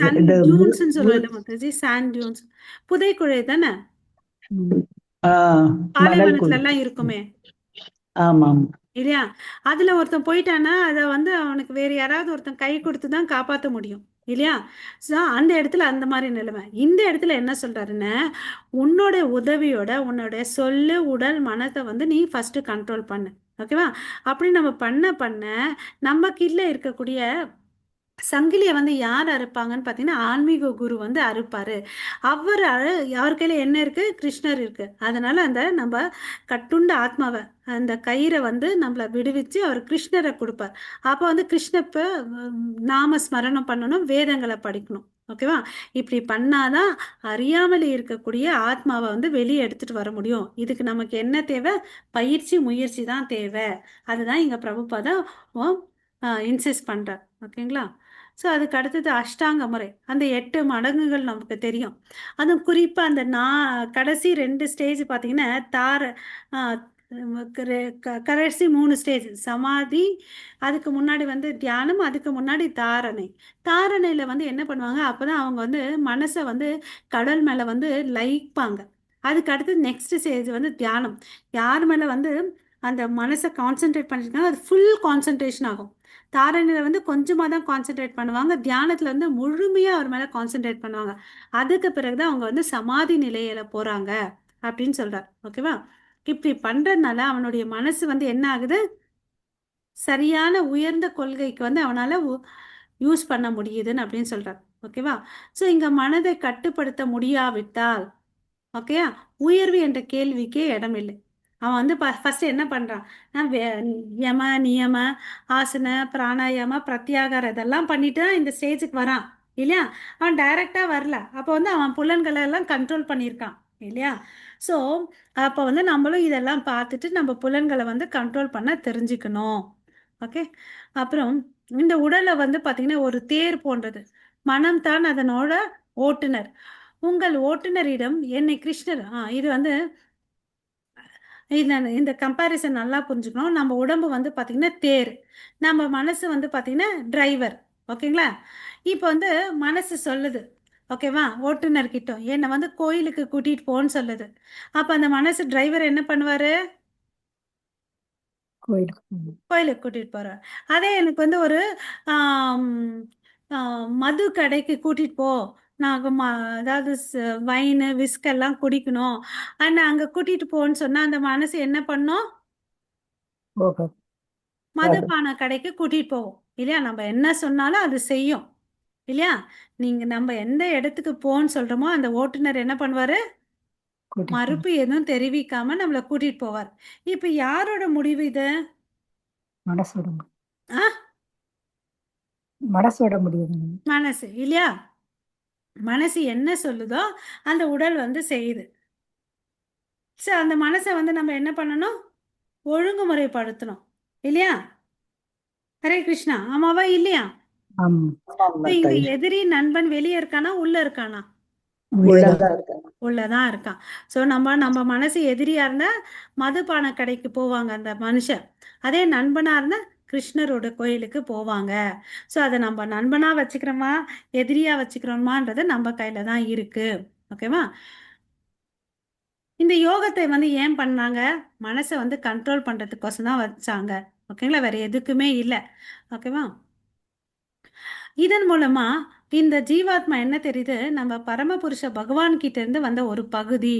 சன் இது டியூன்ஸ்னு சொல்லுவோம் இல்ல மாதாஜி, சாண்ட் டியூன்ஸ், புதைக்குழி தானே, மணல் பாலைவனத்துல குழி. எல்லாம் இருக்குமே ஆமாம். இல்லையா. அதுல ஒருத்தன் போயிட்டானா அதை வந்து அவனுக்கு வேற யாராவது ஒருத்தன் கை கொடுத்து தான் காப்பாற்ற முடியும் இல்லையா. ஸோ அந்த இடத்துல அந்த மாதிரி நிலைமை. இந்த இடத்துல என்ன சொல்றாருன்னா, உன்னோட உதவியோட உன்னோட சொல்லு உடல் மனத்தை வந்து நீ ஃபர்ஸ்ட் கண்ட்ரோல் பண்ணு. ஓகேவா. அப்படி நம்ம பண்ண பண்ண நம்ம கீழே இருக்கக்கூடிய சங்கிலியை வந்து யார் அறுப்பாங்கன்னு பார்த்தீங்கன்னா ஆன்மீக குரு வந்து அறுப்பாரு. அவர் யார் கையில என்ன இருக்கு, கிருஷ்ணர் இருக்கு. அதனால அந்த நம்ம கட்டுண்ட ஆத்மாவை அந்த கயிறை வந்து நம்மளை விடுவிச்சு அவர் கிருஷ்ணரை கொடுப்பார். அப்போ வந்து கிருஷ்ணப்ப நாம ஸ்மரணம் பண்ணணும், வேதங்களை படிக்கணும். ஓகேவா. இப்படி பண்ணாதான் அறியாமல் இருக்கக்கூடிய ஆத்மாவை வந்து வெளியே எடுத்துட்டு வர முடியும். இதுக்கு நமக்கு என்ன தேவை, பயிற்சி முயற்சி தான் தேவை. அதுதான் இங்க பிரபுபாதா இன்சிஸ்ட் பண்றார். ஓகேங்களா. ஸோ அதுக்கு அடுத்தது அஷ்டாங்க முறை, அந்த 8 மடங்குகள் நமக்கு தெரியும். அதுவும் குறிப்பாக அந்த கடைசி 2 ஸ்டேஜ் பார்த்தீங்கன்னா தார ஆஹ் கடைசி 3 ஸ்டேஜ் சமாதி, அதுக்கு முன்னாடி வந்து தியானம், அதுக்கு முன்னாடி தாரணை. தாரணையில் வந்து என்ன பண்ணுவாங்க, அப்போதான் அவங்க வந்து மனசை வந்து கடல் மேலே வந்து லயிப்பாங்க. அதுக்கு அடுத்து நெக்ஸ்ட் ஸ்டேஜ் வந்து தியானம். யார் மேலே வந்து அந்த மனசை கான்சென்ட்ரேட் பண்ணிருக்காங்க அது ஃபுல் கான்சென்ட்ரேஷன் ஆகும். தாரணையில் வந்து கொஞ்சமாக தான் கான்சென்ட்ரேட் பண்ணுவாங்க, தியானத்தில் வந்து முழுமையாக அவர் மேலே கான்சென்ட்ரேட் பண்ணுவாங்க. அதுக்கு பிறகுதான் அவங்க வந்து சமாதி நிலையில போகிறாங்க அப்படின்னு சொல்கிறார். ஓகேவா. இப்படி பண்ணுறதுனால அவனுடைய மனசு வந்து என்ன ஆகுது, சரியான உயர்ந்த கொள்கைக்கு வந்து அவனால் யூஸ் பண்ண முடியுதுன்னு அப்படின்னு சொல்கிறார். ஓகேவா. ஸோ இங்கே மனதை கட்டுப்படுத்த முடியாவிட்டால், ஓகேயா, உயர்வு என்ற கேள்விக்கே இடமில்லை. அவன் வந்து ஃபர்ஸ்ட் என்ன பண்றான், யம நியம ஆசன பிராணாயாம பிரத்யாகாரம் இதெல்லாம் பண்ணிட்டு தான் இந்த ஸ்டேஜுக்கு வரான் இல்லையா. அவன் டைரக்டா வரல. அப்போ வந்து அவன் புலன்களை எல்லாம் கண்ட்ரோல் பண்ணியிருக்கான் இல்லையா. ஸோ அப்போ வந்து நம்மளும் இதெல்லாம் பார்த்துட்டு நம்ம புலன்களை வந்து கண்ட்ரோல் பண்ண தெரிஞ்சுக்கணும். ஓகே. அப்புறம் இந்த உடலை வந்து பார்த்தீங்கன்னா ஒரு தேர் போன்றது, மனம் தான் அதனோட ஓட்டுநர். உங்கள் ஓட்டுநரிடம் என்னை கிருஷ்ணர் இது வந்து இந்த கம்பேரிசன் நல்லா புரிஞ்சுக்கணும். நம்ம உடம்பு வந்து பார்த்தீங்கன்னா தேர், நம்ம மனசு வந்து பார்த்தீங்கன்னா டிரைவர். ஓகேங்களா. இப்போ வந்து மனசு சொல்லுது, ஓகேவா, ஓட்டுநர்கிட்ட என்னை வந்து கோயிலுக்கு கூட்டிகிட்டு போன்னு சொல்லுது. அப்போ அந்த மனசு டிரைவர் என்ன பண்ணுவார், கோயிலுக்கு. கோயிலுக்கு கூட்டிகிட்டு போகிறார். அதே எனக்கு வந்து ஒரு ஆம், மது கடைக்கு கூட்டிகிட்டு போ, நாங்கள் அதாவது வைனு விஸ்கெல்லாம் குடிக்கணும் ஆனால் அங்கே கூட்டிகிட்டு போன்னு சொன்னால் அந்த மனசு என்ன பண்ணும், ஓகே. மதுபான கடைக்கு கூட்டிகிட்டு போவோம் இல்லையா. நம்ம என்ன சொன்னாலும் அது செய்யும் இல்லையா. நீங்கள் நம்ம எந்த இடத்துக்கு போன்னு சொல்கிறோமோ அந்த ஓட்டுநர் என்ன பண்ணுவார், கூட்டிட்டு மறுப்பு எதுவும் தெரிவிக்காம நம்மளை கூட்டிகிட்டு போவார். இப்போ யாரோட முடிவு இது, மனசோட ஆ மனசோட முடியுது. மனசு இல்லையா. மனசு என்ன சொல்லுதோ அந்த உடல் வந்து செய்யுது. ஸோ அந்த மனசை வந்து நம்ம என்ன பண்ணணும், ஒழுங்குமுறைப்படுத்தணும் இல்லையா. ஹரே கிருஷ்ணா. ஆமாவா இல்லையா. ஆமா. இப்போ இங்க எதிரி நண்பன் வெளியே இருக்கானா உள்ள இருக்கானா, உள்ளதான் இருக்காங்க. உள்ளதான் இருக்கான். ஸோ நம்ம மனசு எதிரியா இருந்தா மதுபான கடைக்கு போவாங்க அந்த மனுஷன். அதே நண்பனா இருந்தா கிருஷ்ணரோட கோயிலுக்கு போவாங்க. ஸோ அதை நம்ம நண்பனா வச்சுக்கிறோமா எதிரியா வச்சுக்கிறோமான்றது நம்ம கையில தான் இருக்கு. ஓகேவா. இந்த யோகத்தை வந்து ஏன் பண்ணாங்க, மனசை வந்து கண்ட்ரோல் பண்றதுக்கோசம் தான் வச்சாங்க. ஓகேங்களா. வேற எதுக்குமே இல்லை. ஓகேவா. இதன் மூலமா இந்த ஜீவாத்மா என்ன தெரியுது, நம்ம பரமபுருஷ பகவான் கிட்ட இருந்து வந்த ஒரு பகுதி.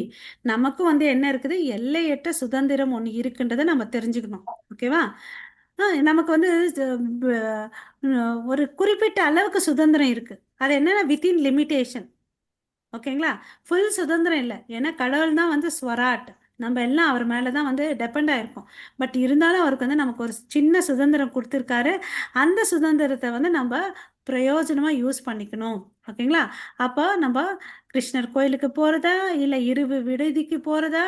நமக்கும் வந்து என்ன இருக்குது, எல்லையற்ற சுதந்திரம் ஒன்று இருக்குன்றதை நம்ம தெரிஞ்சுக்கணும். ஓகேவா. நமக்கு வந்து ஒரு குறிப்பிட்ட அளவுக்கு சுதந்திரம் இருக்கு. அது என்னன்னா வித்தின் லிமிட்டேஷன். ஓகேங்களா? ஃபுல் சுதந்திரம் இல்லை. ஏன்னா கடவுள் தான் வந்து ஸ்வராட். நம்ம எல்லாம் அவர் மேலே தான் வந்து டெபெண்ட் ஆயிருக்கோம். பட் இருந்தாலும் அவருக்கு வந்து நமக்கு ஒரு சின்ன சுதந்திரம் கொடுத்துருக்காரு. அந்த சுதந்திரத்தை வந்து நம்ம பிரயோஜனமாக யூஸ் பண்ணிக்கணும். ஓகேங்களா? அப்போ நம்ம கிருஷ்ணர் கோயிலுக்கு போகிறதா இல்லை இரவு விடுதிக்கு போகிறதா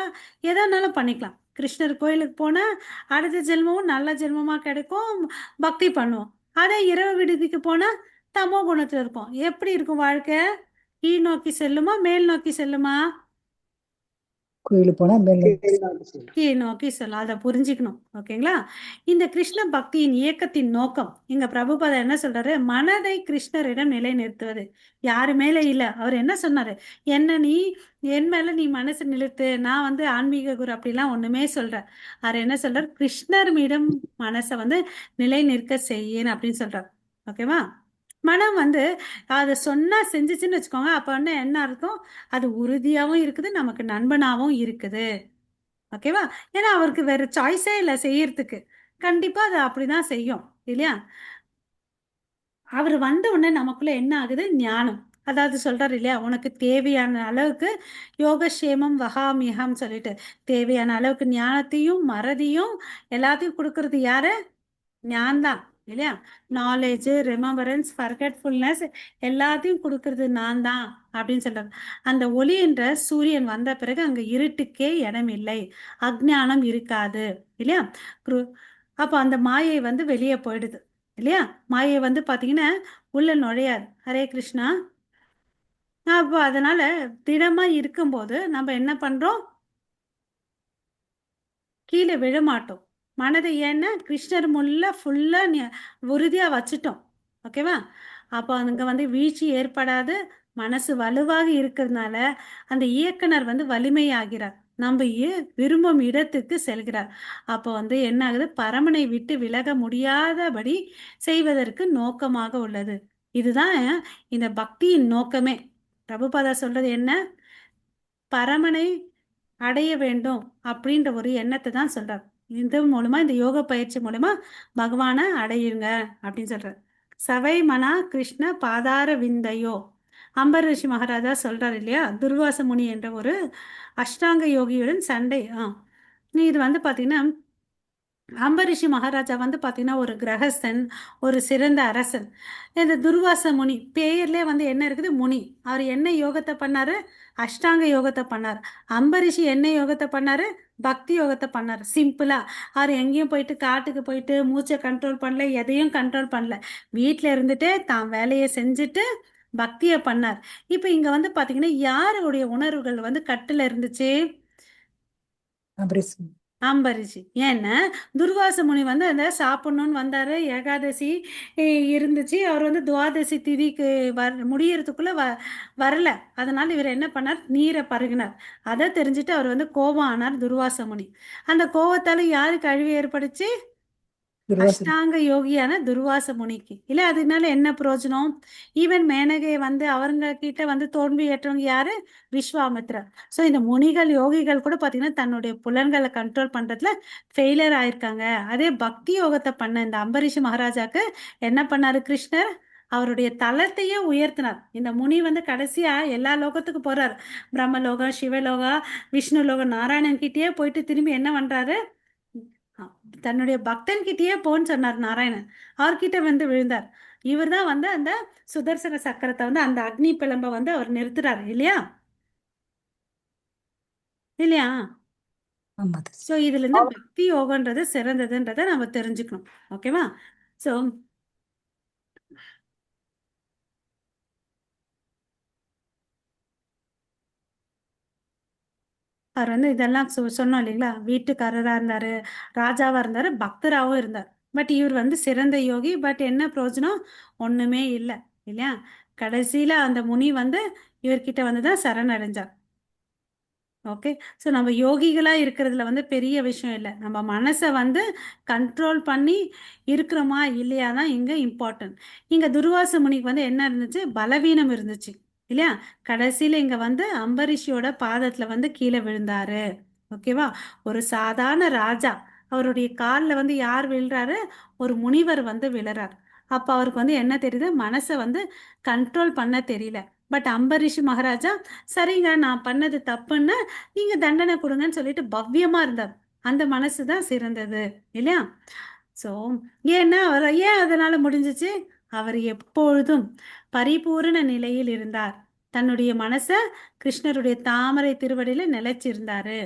எதானாலும் பண்ணிக்கலாம். கிருஷ்ணர் கோயிலுக்கு போனால் அடுத்த ஜென்மமும் நல்ல ஜென்மமாக கிடைக்கும், பக்தி பண்ணுவோம். அதே இரவு விடுதிக்கு போனால் தமோ குணத்தில் இருக்கும். எப்படி இருக்கும் வாழ்க்கை? கீழ் நோக்கி செல்லுமா மேல் நோக்கி செல்லுமா? கோயிலுக்கு போனா மேல் கீழ் நோக்கி செல்லும். அதை புரிஞ்சுக்கணும். ஓகேங்களா? இந்த கிருஷ்ண பக்தியின் இயக்கத்தின் நோக்கம் இங்க பிரபுபாதா என்ன சொல்றாரு? மனதை கிருஷ்ணரிடம் நிலைநிறுத்துவது. யாரு மேல இல்ல. அவர் என்ன சொன்னாரு? என்ன நீ என் மேல நீ மனசு நிறுத்து, நான் வந்து ஆன்மீக குரு அப்படிலாம் ஒண்ணுமே சொல்ற. அவர் என்ன சொல்றாரு? கிருஷ்ணரிடம் மனசை வந்து நிலை நிற்க செய்யணும் அப்படின்னு சொல்றாரு. ஓகேவா? மனம் வந்து அதை சொன்னா செஞ்சுச்சுன்னு வச்சுக்கோங்க. அப்ப வந்து என்ன அர்த்தம்? அது உறுதியாவும் இருக்குது, நமக்கு நண்பனாவும் இருக்குது. ஓகேவா? ஏன்னா அவருக்கு வேற சாய்ஸே இல்லை செய்யறதுக்கு. கண்டிப்பா அது அப்படிதான் செய்யும் இல்லையா? அவர் வந்த உடனே நமக்குள்ள என்ன ஆகுது? ஞானம். அதாவது சொல்றாரு இல்லையா, உனக்கு தேவையான அளவுக்கு யோகக்ஷேமம் வகாமியகம் சொல்லிட்டு தேவையான அளவுக்கு ஞானத்தையும் மறதியும் எல்லாத்தையும் கொடுக்கறது யாரு? ஞான்தான் இல்லையா? நாலேஜ், ரிமெம்பரன்ஸ், ஃபர்கெட்ஃபுல்னஸ் எல்லாத்தையும் கொடுக்கறது நான் தான் அப்படின்னு சொல்றாரு. அந்த ஒளி என்ற சூரியன் வந்த பிறகு அங்க இருட்டுக்கே இடம் இல்லை, அஜ்ஞானம் இருக்காது இல்லையா? அப்போ அந்த மாயை வந்து வெளியே போயிடுது இல்லையா? மாயை வந்து பாத்தீங்கன்னா உள்ள நுழையாது. ஹரே கிருஷ்ணா. அப்போ அதனால திடமா இருக்கும்போது நம்ம என்ன பண்றோம்? கீழே விழமாட்டோம். மனதை ஏன்னா கிருஷ்ணர் முல்ல ஃபுல்லாக உறுதியாக வச்சுட்டோம். ஓகேவா? அப்போ அங்கே வந்து வீழ்ச்சி ஏற்படாது. மனசு வலுவாக இருக்கிறதுனால அந்த இயக்குனர் வந்து வலிமையாகிறார். நம்ம விரும்பும் இடத்துக்கு செல்கிறார். அப்போ வந்து என்ன ஆகுது? பரமனை விட்டு விலக முடியாதபடி செய்வதற்கு நோக்கமாக உள்ளது. இதுதான் இந்த பக்தியின் நோக்கமே. பிரபுபாதா சொல்றது என்ன? பரமனை அடைய வேண்டும் அப்படின்ற ஒரு எண்ணத்தை தான் சொல்றார். இது மூலமா, இந்த யோக பயிற்சி மூலமா பகவானை அடையுங்க அப்படின்னு சொல்றார். சவை மனா கிருஷ்ண பாதார விந்தையோ. அம்பர் ரிஷி மகாராஜா சொல்றாரு இல்லையா, துர்வாச முனி என்ற ஒரு அஷ்டாங்க யோகியுடன் சண்டை. இது வந்து பாத்தீங்கன்னா அம்பரிஷி மகாராஜா வந்து பாத்தீங்கன்னா ஒரு கிரகஸ்தன், ஒரு சிறந்த அரசன். இந்த துர்வாச முனி பெயர்லேயே வந்து என்ன இருக்குது? முனி. அவர் என்ன யோகத்தை பண்ணாரு? அஷ்டாங்க யோகத்தை பண்ணார். அம்பரிஷி என்ன யோகத்தை பண்ணாரு? பக்தி யோகத்தை பண்ணார். சிம்பிளா. அவர் எங்கேயும் போயிட்டு காட்டுக்கு போயிட்டு மூச்சை கண்ட்ரோல் பண்ணல, எதையும் கண்ட்ரோல் பண்ணல. வீட்டில் இருந்துட்டு தான் வேலையை செஞ்சுட்டு பக்தியை பண்ணார். இப்போ இங்க வந்து பாத்தீங்கன்னா யாருடைய உணர்வுகள் வந்து கட்டுல இருந்துச்சு? அம்பரீஷ். அம்பரிஷி. ஏன்னா துர்வாச முனி வந்து அந்த சாப்பிடணும்னு வந்தாரு. ஏகாதசி இருந்துச்சு. அவர் வந்து துவாதசி திதிக்கு முடியறதுக்குள்ள வரல. அதனால இவர் என்ன பண்ணார்? நீரை பருகினார். அதை தெரிஞ்சுட்டு அவர் வந்து கோபம் ஆனார் துர்வாச முனி. அந்த கோபத்தால யாருக்கு அழிவு ஏற்படுச்சு? துர்வாசர். அஷ்டாங்க யோகியான துர்வாச முனிக்கு இல்ல. அதனால என்ன பிரயோஜனம்? ஈவன் மேனகை வந்து அவங்க கிட்ட வந்து தோல்வி ஏற்றவங்க யாரு? விஸ்வாமித்ரா. ஸோ இந்த முனிகள் யோகிகள் கூட பாத்தீங்கன்னா தன்னுடைய புலன்களை கண்ட்ரோல் பண்றதுல ஃபெயிலியர் ஆயிருக்காங்க. அதே பக்தி யோகத்தை பண்ண இந்த அம்பரீஷ் மகாராஜாக்கு என்ன பண்ணாரு கிருஷ்ணர்? அவருடைய தளத்தையே உயர்த்தினார். இந்த முனி வந்து கடைசியா எல்லா லோகத்துக்கு போறாரு. பிரம்மலோகம், சிவலோகா, விஷ்ணு லோகம், நாராயணன் கிட்டேயே போயிட்டு திரும்பி என்ன பண்றாரு? தன்னுடைய பக்தன் கிட்டேயே போன்னு சொன்னார் நாராயணன். அவர்கிட்ட வந்து விழுந்தார். இவர் தான் வந்து அந்த சுதர்சன சக்கரத்தை வந்து அந்த அக்னி பிளம்ப வந்து அவர் நிறுத்துறாரு இல்லையா? இல்லையா? ஆமா. ஸோ இதுல இருந்து பக்தி யோகன்றது சிறந்ததுன்றதை நம்ம தெரிஞ்சுக்கணும். ஓகேவா? ஸோ அவர் வந்து இதெல்லாம் சொன்னோம் இல்லைங்களா? வீட்டுக்காரராக இருந்தார், ராஜாவாக இருந்தார், பக்தராகவும் இருந்தார். பட் இவர் வந்து சிறந்த யோகி. பட் என்ன பிரயோஜனம்? ஒன்றுமே இல்லை இல்லையா? கடைசியில் அந்த முனி வந்து இவர்கிட்ட வந்து தான் சரணடைஞ்சார். ஓகே. ஸோ நம்ம யோகிகளாக இருக்கிறதுல வந்து பெரிய விஷயம் இல்லை. நம்ம மனசை வந்து கண்ட்ரோல் பண்ணி இருக்கிறோமா இல்லையா தான் இங்கே இம்பார்ட்டன்ட். இங்கே துர்வாச முனிக்கு வந்து என்ன இருந்துச்சு? பலவீனம் இருந்துச்சு இல்லையா? கடைசியில் இங்கே வந்து அம்பரிஷியோட பாதத்தில் வந்து கீழே விழுந்தாரு. ஓகேவா? ஒரு சாதாரண ராஜா அவருடைய காலில் வந்து யார் விழுறாரு? ஒரு முனிவர் வந்து விழுறார். அப்ப அவருக்கு வந்து என்ன தெரியுது, மனசை வந்து கண்ட்ரோல் பண்ண தெரியல. பட் அம்பரீஷ் மகாராஜா, சரிங்க நான் பண்ணது தப்புன்னு நீங்க தண்டனை கொடுங்கன்னு சொல்லிட்டு பவ்யமா இருந்தார். அந்த மனசு தான் சிறந்தது இல்லையா? ஸோ ஏன்னா அவர் ஏன் அதனால முடிஞ்சிச்சு, அவர் எப்பொழுதும் பரிபூரண நிலையில் இருந்தார். தன்னுடைய மனசை கிருஷ்ணருடைய தாமரை திருவடியில நிலைச்சிருந்தாரு.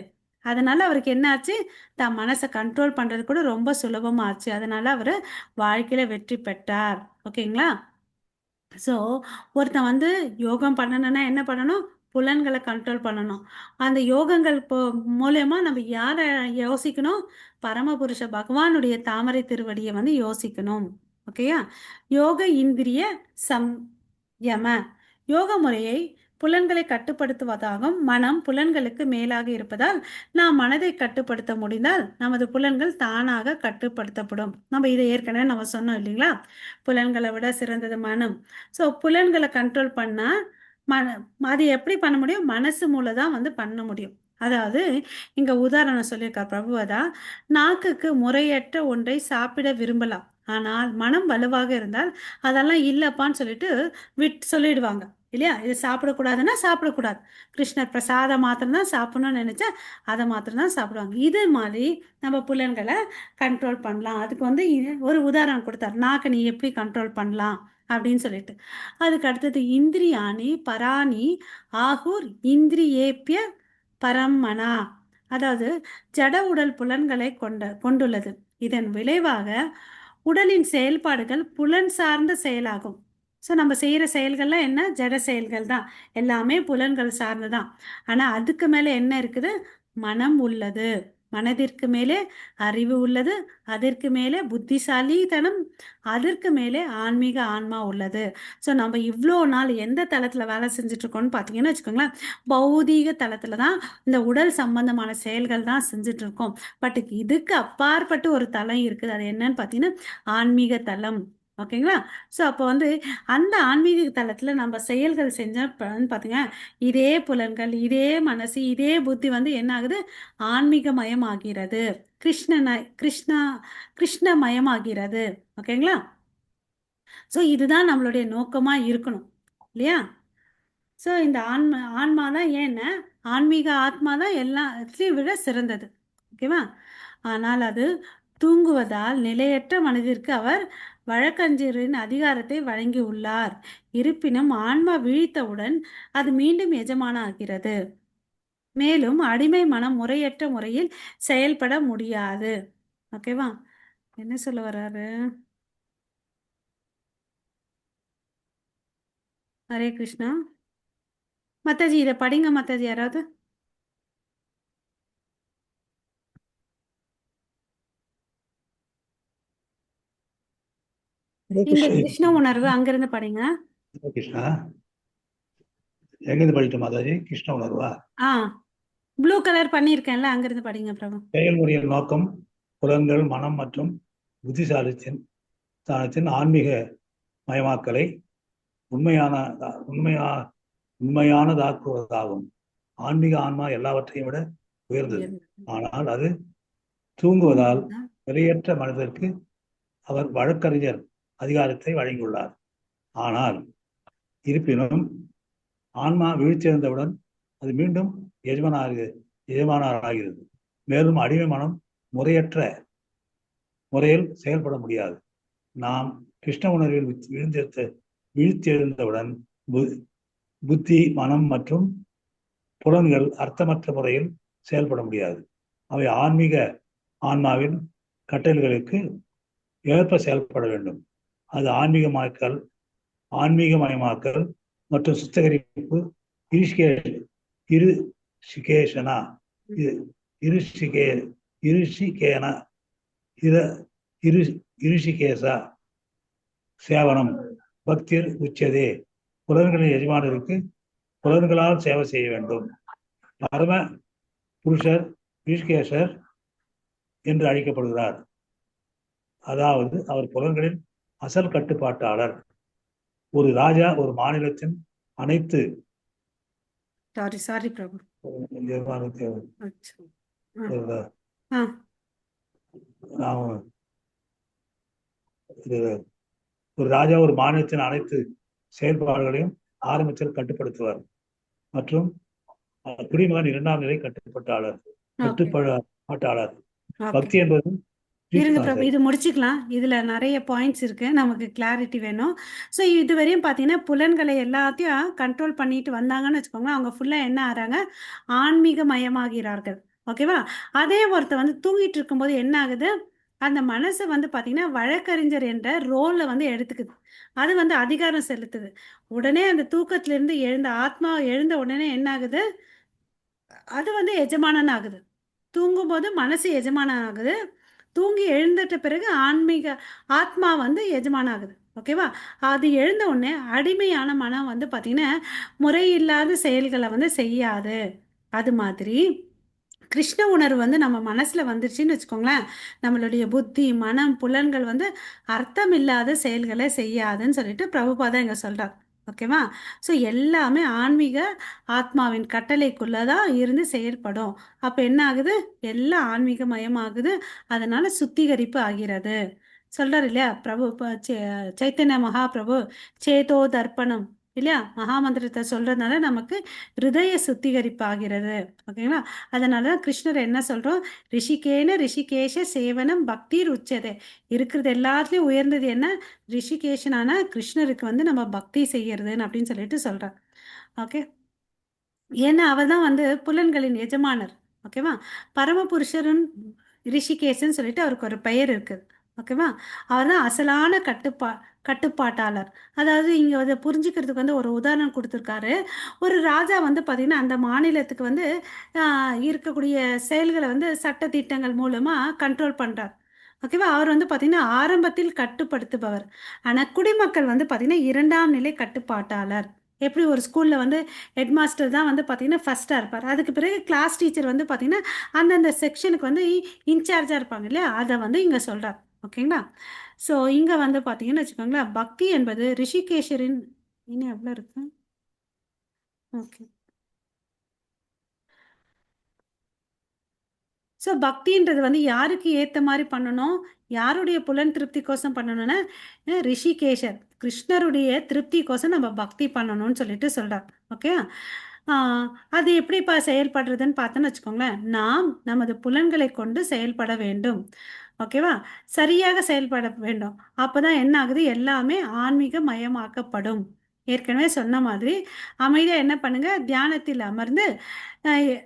அதனால அவருக்கு என்னாச்சு, தன் மனசை கண்ட்ரோல் பண்றது கூட ரொம்ப சுலபமாச்சு. அதனால அவர் வாழ்க்கையில வெற்றி பெற்றார். ஓகேங்களா? ஸோ ஒருத்தன் வந்து யோகம் பண்ணணும்னா என்ன பண்ணணும், புலன்களை கண்ட்ரோல் பண்ணணும். அந்த யோகங்கள் மூலயமா நம்ம யாரை யோசிக்கணும், பரமபுருஷ பகவானுடைய தாமரை திருவடியை வந்து யோசிக்கணும். ஓகேயா? யோக இந்திரிய சம்யம, யோக முறையை புலன்களை கட்டுப்படுத்துவதாகும். மனம் புலன்களுக்கு மேலாக இருப்பதால் நாம் மனதை கட்டுப்படுத்த முடிந்தால் நமது புலன்கள் தானாக கட்டுப்படுத்தப்படும். நம்ம இதை ஏற்கனவே நம்ம சொன்னோம் இல்லைங்களா, புலன்களை விட சிறந்தது மனம். ஸோ புலன்களை கண்ட்ரோல் பண்ணா அது எப்படி பண்ண முடியும், மனசு மூலம் தான் வந்து பண்ண முடியும். அதாவது இங்க உதாரணம் சொல்லியிருக்கார் பிரபுவதா, நாக்குக்கு முறையற்ற ஒன்றை சாப்பிட விரும்பலாம், ஆனால் மனம் வலுவாக இருந்தால் அதெல்லாம் இல்லப்பான்னு சொல்லிட்டு சொல்லிடுவாங்க இல்லையா? இது சாப்பிடக்கூடாதுன்னா சாப்பிடக்கூடாது, கிருஷ்ணர் பிரசாதம் மாத்திரம் தான் சாப்பிடணும்னு நினைச்சா அதை மாத்திரம் தான் சாப்பிடுவாங்க. இது மாதிரி நம்ம புலன்களை கண்ட்ரோல் பண்ணலாம். அதுக்கு வந்து ஒரு உதாரணம் கொடுத்தார், நாக்கு நீ எப்படி கண்ட்ரோல் பண்ணலாம் அப்படின்னு சொல்லிட்டு. அதுக்கு அடுத்தது இந்திரியாணி பராணி ஆகூர் இந்திரியேப்பிய பரம்மனா, அதாவது ஜட உடல் புலன்களை கொண்டுள்ளது. இதன் விளைவாக உடலின் செயல்பாடுகள் புலன் சார்ந்த செயலாகும். ஸோ நம்ம செய்கிற செயல்கள்லாம் என்ன, ஜட செயல்கள் தான், எல்லாமே புலன்கள் சார்ந்து தான். ஆனால் அதுக்கு மேலே என்ன இருக்குது, மனம் உள்ளது. மனதிற்கு மேலே அறிவு உள்ளது, அதற்கு மேலே புத்திசாலித்தனம், அதற்கு மேலே ஆன்மீக ஆன்மா உள்ளது. ஸோ நம்ம இவ்வளோ நாள் எந்த தளத்தில் வேலை செஞ்சுட்டு இருக்கோம்னு பார்த்தீங்கன்னா வச்சுக்கோங்களேன், பௌதீக தளத்தில் தான் இந்த உடல் சம்பந்தமான செயல்கள் தான் செஞ்சுட்டு இருக்கோம். பட் இதுக்கு அப்பாற்பட்டு ஒரு தளம் இருக்குது, அது என்னன்னு பார்த்தீங்கன்னா ஆன்மீக தளம். ஓகேங்களா? ஸோ அப்போ வந்து அந்த ஆன்மீக தளத்தில் நம்ம செயல்கள் செஞ்சோம் பார்த்தீங்க, இதே புலன்கள், இதே மனசு, இதே புத்தி வந்து என்ன ஆகுது, ஆன்மீகமயமாகிறது, கிருஷ்ணமயமாகிறது. ஓகேங்களா? ஸோ இதுதான் நம்மளுடைய நோக்கமாக இருக்கணும் இல்லையா? ஸோ இந்த ஆன்மா தான், ஏன்னா ஆன்மீக ஆத்மா தான் எல்லாத்தையும் விட சிறந்தது. ஓகேவா? ஆனால் அது தூங்குவதால் நிலையற்ற மனதிற்கு அவர் வழக்கறிஞரின் அதிகாரத்தை வழங்கி உள்ளார். இருப்பினும் ஆன்மா விழித்தவுடன் அது மீண்டும் எஜமானாகிறது. மேலும் அடிமை மனம் முறையற்ற முறையில் செயல்பட முடியாது. ஓகேவா? என்ன சொல்ல வர்றாரு? ஹரே கிருஷ்ணா. மத்தாஜி இதை படிங்க, மத்தாஜி யாராவது. ஹரே இந்த கிருஷ்ணா. கிருஷ்ண உணர்வு அங்கிருந்து படிங்க. கிருஷ்ணா, எங்கிருந்து படிக்கட்டும் மாதாஜி? கிருஷ்ண உணர்வா? ஆ, ப்ளூ கலர் பண்ணியிருக்கேன்ல, அங்கிருந்து படிங்க பிரபு. செயல்முறையின் நோக்கம் புலன்கள், மனம் மற்றும் புத்திசாலித்தனத்தின் ஆன்மீக மயமாக்கலை உண்மையானதாக்குவதாகும். ஆன்மீக ஆன்மா எல்லாவற்றையும் விட உயர்ந்தது. ஆனால் அது தூங்குவதால் நிலையற்ற மனிதருக்கு அவர் வழக்கறிஞர் அதிகாரத்தை வழங்கியுள்ளார். ஆனால் இருப்பினும் ஆன்மா வீழ்ச்சியடைந்தவுடன் அது மீண்டும் எஜமானராகிறது. மேலும் அடிமை மனம் முறையற்ற முறையில் செயல்பட முடியாது. நாம் கிருஷ்ண உணர்வில் வீழ்ச்சியடைந்தவுடன் புத்தி, மனம் மற்றும் புலன்கள் அர்த்தமற்ற முறையில் செயல்பட முடியாது. அவை ஆன்மாவின் கட்டளைகளுக்கு ஏற்ப செயல்பட வேண்டும். அது ஆன்மீகமயமாக்கல் மற்றும் சுத்திகரிப்பு இருஷிகேசா சேவனம் பக்திர் உச்சதே. புலன்களின் எஜமானருக்கு புலன்களால் சேவை செய்ய வேண்டும். பரம புருஷர் ரிஷிகேசர் என்று அழைக்கப்படுகிறார். அதாவது அவர் புலன்களின் அசல் கட்டுப்பாட்டாளர். ஒரு ராஜா ஒரு மாநிலத்தின் அனைத்து சாரி பிரபு. ஒரு ராஜா ஒரு மாநிலத்தின் அனைத்து செயல்பாடுகளையும் ஆரம்பத்தில் கட்டுப்படுத்துவார். மற்றும் குடிமகன் 2ஆம் நிலை கட்டுப்பாட்டாளர். ஓகே கட்டுப்பாட்டாளர். ஓகே பக்தி என்பது இருங்க பிரபு, சரி. இது முடிச்சுக்கலாம். இதுல நிறைய பாயிண்ட்ஸ் இருக்கு, நமக்கு கிளாரிட்டி வேணும். ஸோ இதுவரையும் பார்த்தீங்கன்னா புலன்களை எல்லாத்தையும் கண்ட்ரோல் பண்ணிட்டு வந்தாங்கன்னு வச்சுக்கோங்களேன், அவங்க ஃபுல்லா என்ன ஆறாங்க, ஆன்மீக மயமாகிறார்கள். ஓகேவா? அதே ஒருத்தர் வந்து தூங்கிட்டு இருக்கும்போது என்ன ஆகுது, அந்த மனசு வந்து பார்த்தீங்கன்னா வழக்கறிஞர் என்ற ரோலை வந்து எடுத்துக்குது. அது வந்து அதிகாரம் செலுத்துது. உடனே அந்த தூக்கத்திலிருந்து எழுந்த ஆத்மா எழுந்த உடனே என்ன ஆகுது, அது வந்து எஜமானன் ஆகுது. தூங்கும்போது மனசு எஜமானன் ஆகுது, தூங்கி எழுந்துட்ட பிறகு ஆன்மீக ஆத்மா வந்து எஜமானம் ஆகுது. ஓகேவா? அது எழுந்த உடனே அடிமையான மனம் வந்து பார்த்தீங்கன்னா முறையில்லாத செயல்களை வந்து செய்யாது. அது மாதிரி கிருஷ்ண உணர்வு வந்து நம்ம மனசுல வந்துருச்சுன்னு வச்சுக்கோங்களேன், நம்மளுடைய புத்தி மனம் புலன்கள் வந்து அர்த்தமில்லாத செயல்களை செய்யாதுன்னு சொல்லிட்டு பிரபுபாதா இங்க சொல்றார். ஓகேவா? ஸோ எல்லாமே ஆன்மீக ஆத்மாவின் கட்டளைக்குள்ளதான் இருந்து செயல்படும். அப்ப என்ன ஆகுது, எல்லாம் ஆன்மீக மயமாகுது. அதனால சுத்திகரிப்பு ஆகிறது. சொல்றாரு இல்லையா பிரபு, சைத்தன்ய மகாபிரபு, சேதோ தர்ப்பணம் இல்லையா, மகாமந்திரத்தை சொல்றதுனால நமக்கு ஹிருதய சுத்திகரிப்பு ஆகிறது. ஓகேங்களா? அதனால தான் கிருஷ்ணர் என்ன சொல்றோம், ரிஷிகேன ரிஷிகேஷ சேவனம் பக்திர் உச்சதே. இருக்கிறது எல்லாத்துலயும் உயர்ந்தது என்ன, ரிஷிகேஷனான கிருஷ்ணருக்கு வந்து நம்ம பக்தி செய்யறதுன்னு அப்படின்னு சொல்லிட்டு சொல்றார். ஓகே, ஏன்னா அவர் தான் வந்து புலன்களின் எஜமானர். ஓகேவா? பரமபுருஷரும் ரிஷிகேஷன் சொல்லிட்டு அவருக்கு ஒரு பெயர் இருக்குது. ஓகேவா? அவர் தான் அசலான கட்டுப்பாட்டாளர். அதாவது இங்க வந்து புரிஞ்சுக்கிறதுக்கு வந்து ஒரு உதாரணம் கொடுத்துருக்காரு. ஒரு ராஜா வந்து பார்த்தீங்கன்னா அந்த மாநிலத்துக்கு வந்து இருக்கக்கூடிய செயல்களை வந்து சட்ட திட்டங்கள் மூலமா கண்ட்ரோல் பண்றார். ஓகேவா? அவர் வந்து பார்த்தீங்கன்னா ஆரம்பத்தில் கட்டுப்படுத்துபவர். ஆனால் குடிமக்கள் வந்து பார்த்தீங்கன்னா 2ஆம் நிலை கட்டுப்பாட்டாளர். எப்படி ஒரு ஸ்கூலில் வந்து ஹெட் மாஸ்டர் தான் வந்து பார்த்தீங்கன்னா ஃபஸ்ட்டாக இருப்பார், அதுக்கு பிறகு கிளாஸ் டீச்சர் வந்து பார்த்தீங்கன்னா அந்தந்த செக்ஷனுக்கு வந்து இன்சார்ஜாக இருப்பாங்க இல்லையா, அதை வந்து இங்கே சொல்கிறார். ஓகேங்களா? ஸோ இங்கே வந்து பார்த்தீங்கன்னு வச்சுக்கோங்களேன், பக்தி என்பது ரிஷிகேஷரின் இன்னும் எவ்வளோ இருக்கு. ஓகே, ஸோ பக்தின்றது வந்து யாருக்கு ஏற்ற மாதிரி பண்ணணும், யாருடைய புலன் திருப்திக்கோசம் பண்ணணும்னா ரிஷிகேஷர் கிருஷ்ணருடைய திருப்திக்கோசம் நம்ம பக்தி பண்ணணும்னு சொல்லிட்டு சொல்கிறார். ஓகே, அது எப்படிப்பா செயல்படுறதுன்னு பார்த்தோன்னு வச்சுக்கோங்களேன், நாம் நமது புலன்களை கொண்டு செயல்பட வேண்டும். ஓகேவா? சரியாக செயல்பட வேண்டும். அப்போதான் என்ன ஆகுது, எல்லாமே ஆன்மீக மயமாக்கப்படும். ஏற்கனவே சொன்ன மாதிரி அமைதியாக என்ன பண்ணுங்க, தியானத்தில் அமர்ந்து அஹ்,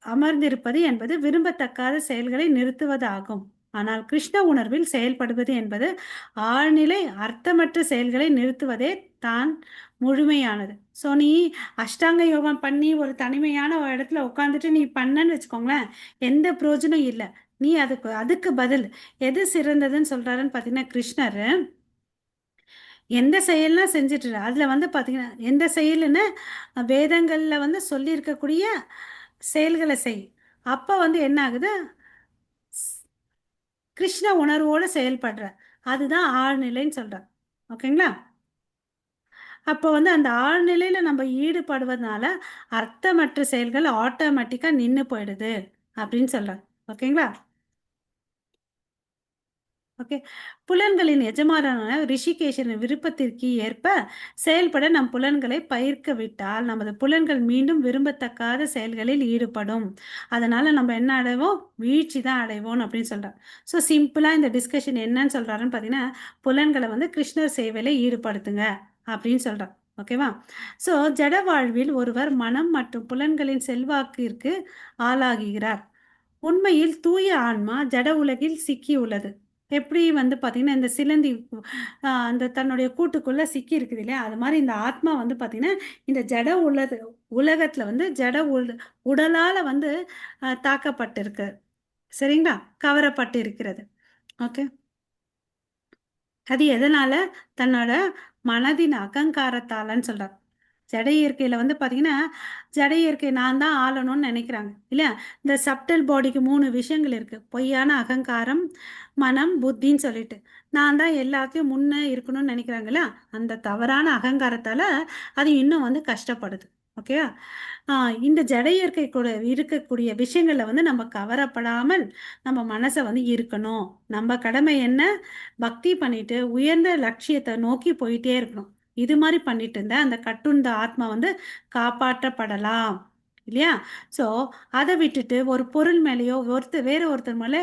அமர்ந்திருப்பது என்பது விரும்பத்தக்காத செயல்களை நிறுத்துவதாகும். ஆனால் கிருஷ்ண உணர்வில் செயல்படுவது என்பது ஆழ்நிலை அர்த்தமற்ற செயல்களை நிறுத்துவதே தான் முழுமையானது. ஸோ நீ அஷ்டாங்க யோகம் பண்ணி ஒரு தனிமையான ஒரு இடத்துல உட்காந்துட்டு நீ பண்ணன்னு வச்சுக்கோங்களேன், எந்த பிரயோஜனம் இல்லை. நீ அதுக்கு அதுக்கு பதில் எது சிறந்ததுன்னு சொல்றாருன்னு பார்த்தீங்கன்னா, கிருஷ்ணர் எந்த செயல்லாம் செஞ்சுட்டு அதில் வந்து பார்த்தீங்கன்னா எந்த செயலுன்னு வேதங்களில் வந்து சொல்லியிருக்கக்கூடிய செயல்களை செய். அப்போ வந்து என்ன ஆகுது, கிருஷ்ண உணர்வோடு செயல்படுற, அதுதான் ஆழ்நிலைன்னு சொல்கிறார். ஓகேங்களா? அப்போ வந்து அந்த ஆழ்நிலையில் நம்ம ஈடுபடுவதனால அர்த்தமற்ற செயல்கள் ஆட்டோமேட்டிக்காக நின்று போயிடுது அப்படின்னு சொல்கிறார். ஓகேங்களா? ஓகே, புலன்களின் எஜமானான ரிஷிகேஷனின் விருப்பத்திற்கு ஏற்ப செயல்பட நம் புலன்களை பயிர்க்க விட்டால் நமது புலன்கள் மீண்டும் விரும்பத்தக்காத செயல்களில் ஈடுபடும். அதனால நம்ம என்ன அடைவோம், வீழ்ச்சி தான் அடைவோம் அப்படின்னு சொல்றார். ஸோ சிம்பிளாக இந்த டிஸ்கஷன் என்னன்னு சொல்றாருன்னு பார்த்தீங்கன்னா, புலன்களை வந்து கிருஷ்ணர் சேவையில் ஈடுபடுத்துங்க அப்படின்னு சொல்றார். ஓகேவா? ஸோ ஜட வாழ்வில் ஒருவர் மனம் மற்றும் புலன்களின் செல்வாக்கிற்கு ஆளாகுகிறார். உண்மையில் தூய ஆன்மா ஜட உலகில் சிக்கி உள்ளது. எப்படி வந்து பார்த்தீங்கன்னா இந்த சிலந்தி அந்த தன்னுடைய கூட்டுக்குள்ள சிக்கி இருக்குது இல்லையா, அது மாதிரி இந்த ஆத்மா வந்து பார்த்தீங்கன்னா இந்த ஜட உலகத்துல வந்து ஜட உடலால வந்து தாக்கப்பட்டிருக்கு. சரிங்களா? கவரப்பட்டு இருக்கிறது. ஓகே, அது எதனால, தன்னோட மனதின் அகங்காரத்தாலன்னு சொல்றார். ஜட இயற்கையில வந்து பார்த்தீங்கன்னா ஜட இயற்கை நான் தான் ஆளணும்னு நினைக்கிறாங்க இல்லையா. இந்த சப்டல் பாடிக்கு 3 விஷயங்கள் இருக்கு, பொய்யான அகங்காரம், மனம், புத்தின்னு சொல்லிட்டு நான் தான் எல்லாத்தையும் முன்னே இருக்கணும்னு நினைக்கிறாங்களா, அந்த தவறான அகங்காரத்தால அது இன்னும் வந்து கஷ்டப்படுது. ஓகேயா? இந்த ஜட இயற்கை கூட இருக்கக்கூடிய விஷயங்கள்ல வந்து நம்ம கவரப்படாமல் நம்ம மனசை வந்து இருக்கணும். நம்ம கடமை என்ன? பக்தி பண்ணிட்டு உயர்ந்த லட்சியத்தை நோக்கி போயிட்டே இருக்கணும். இது மாதிரி பண்ணிட்டு இருந்தா அந்த கட்டுண்ட ஆத்மா வந்து காப்பாற்றப்படலாம், இல்லையா? ஸோ அதை விட்டுட்டு ஒரு பொருள் மேலேயோ வேற ஒருத்தர் மேலே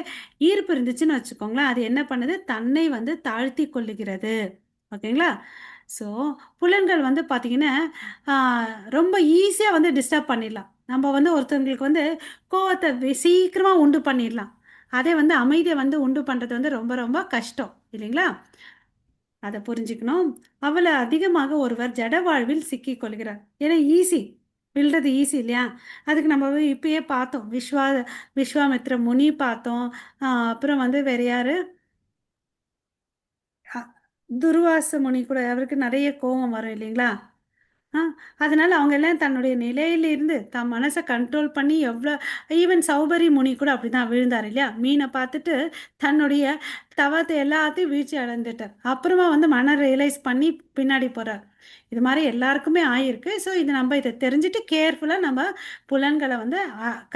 ஈர்ப்பு இருந்துச்சுன்னு வச்சுக்கோங்களேன், அது என்ன பண்ணுது? தன்னை வந்து தாழ்த்தி கொள்ளுகிறது. ஓகேங்களா? ஸோ புலன்கள் வந்து பார்த்தீங்கன்னா ரொம்ப ஈஸியாக வந்து டிஸ்டர்ப் பண்ணிடலாம். நம்ம வந்து ஒருத்தவங்களுக்கு வந்து கோவத்தை சீக்கிரமாக உண்டு பண்ணிடலாம். அதே வந்து அமைதியை வந்து உண்டு பண்ணுறது வந்து ரொம்ப ரொம்ப கஷ்டம், இல்லைங்களா? அதை புரிஞ்சுக்கணும். அவளை அதிகமாக ஒருவர் ஜட வாழ்வில் சிக்கிக் கொள்கிறார். ஏன்னா ஈஸி, விழுறது ஈஸி இல்லையா? அதுக்கு நம்ம இப்பயே பார்த்தோம். விஸ்வாமித்ர முனி பார்த்தோம். அப்புறம் வந்து வேற யாரு? அ, துர்வாச முனி கூட, அவருக்கு நிறைய கோபம் வரும் இல்லைங்களா? ஆ அதனால அவங்க எல்லாம் தன்னுடைய நிலையிலிருந்து தன் மனசை கண்ட்ரோல் பண்ணி எவ்வளோ, ஈவன் சௌபரி முனி கூட அப்படிதான் விழுந்தார் இல்லையா? மீனை பார்த்துட்டு தன்னுடைய தவத்தை எல்லாத்தையும் வீழ்ச்சி அடைந்துட்டார். அப்புறமா வந்து மன ரியலைஸ் பண்ணி பின்னாடி போறார். இது மாதிரி எல்லாருக்குமே ஆயிருக்கு. ஸோ இது நம்ம இதை தெரிஞ்சுட்டு கேர்ஃபுல்லாக நம்ம புலன்களை வந்து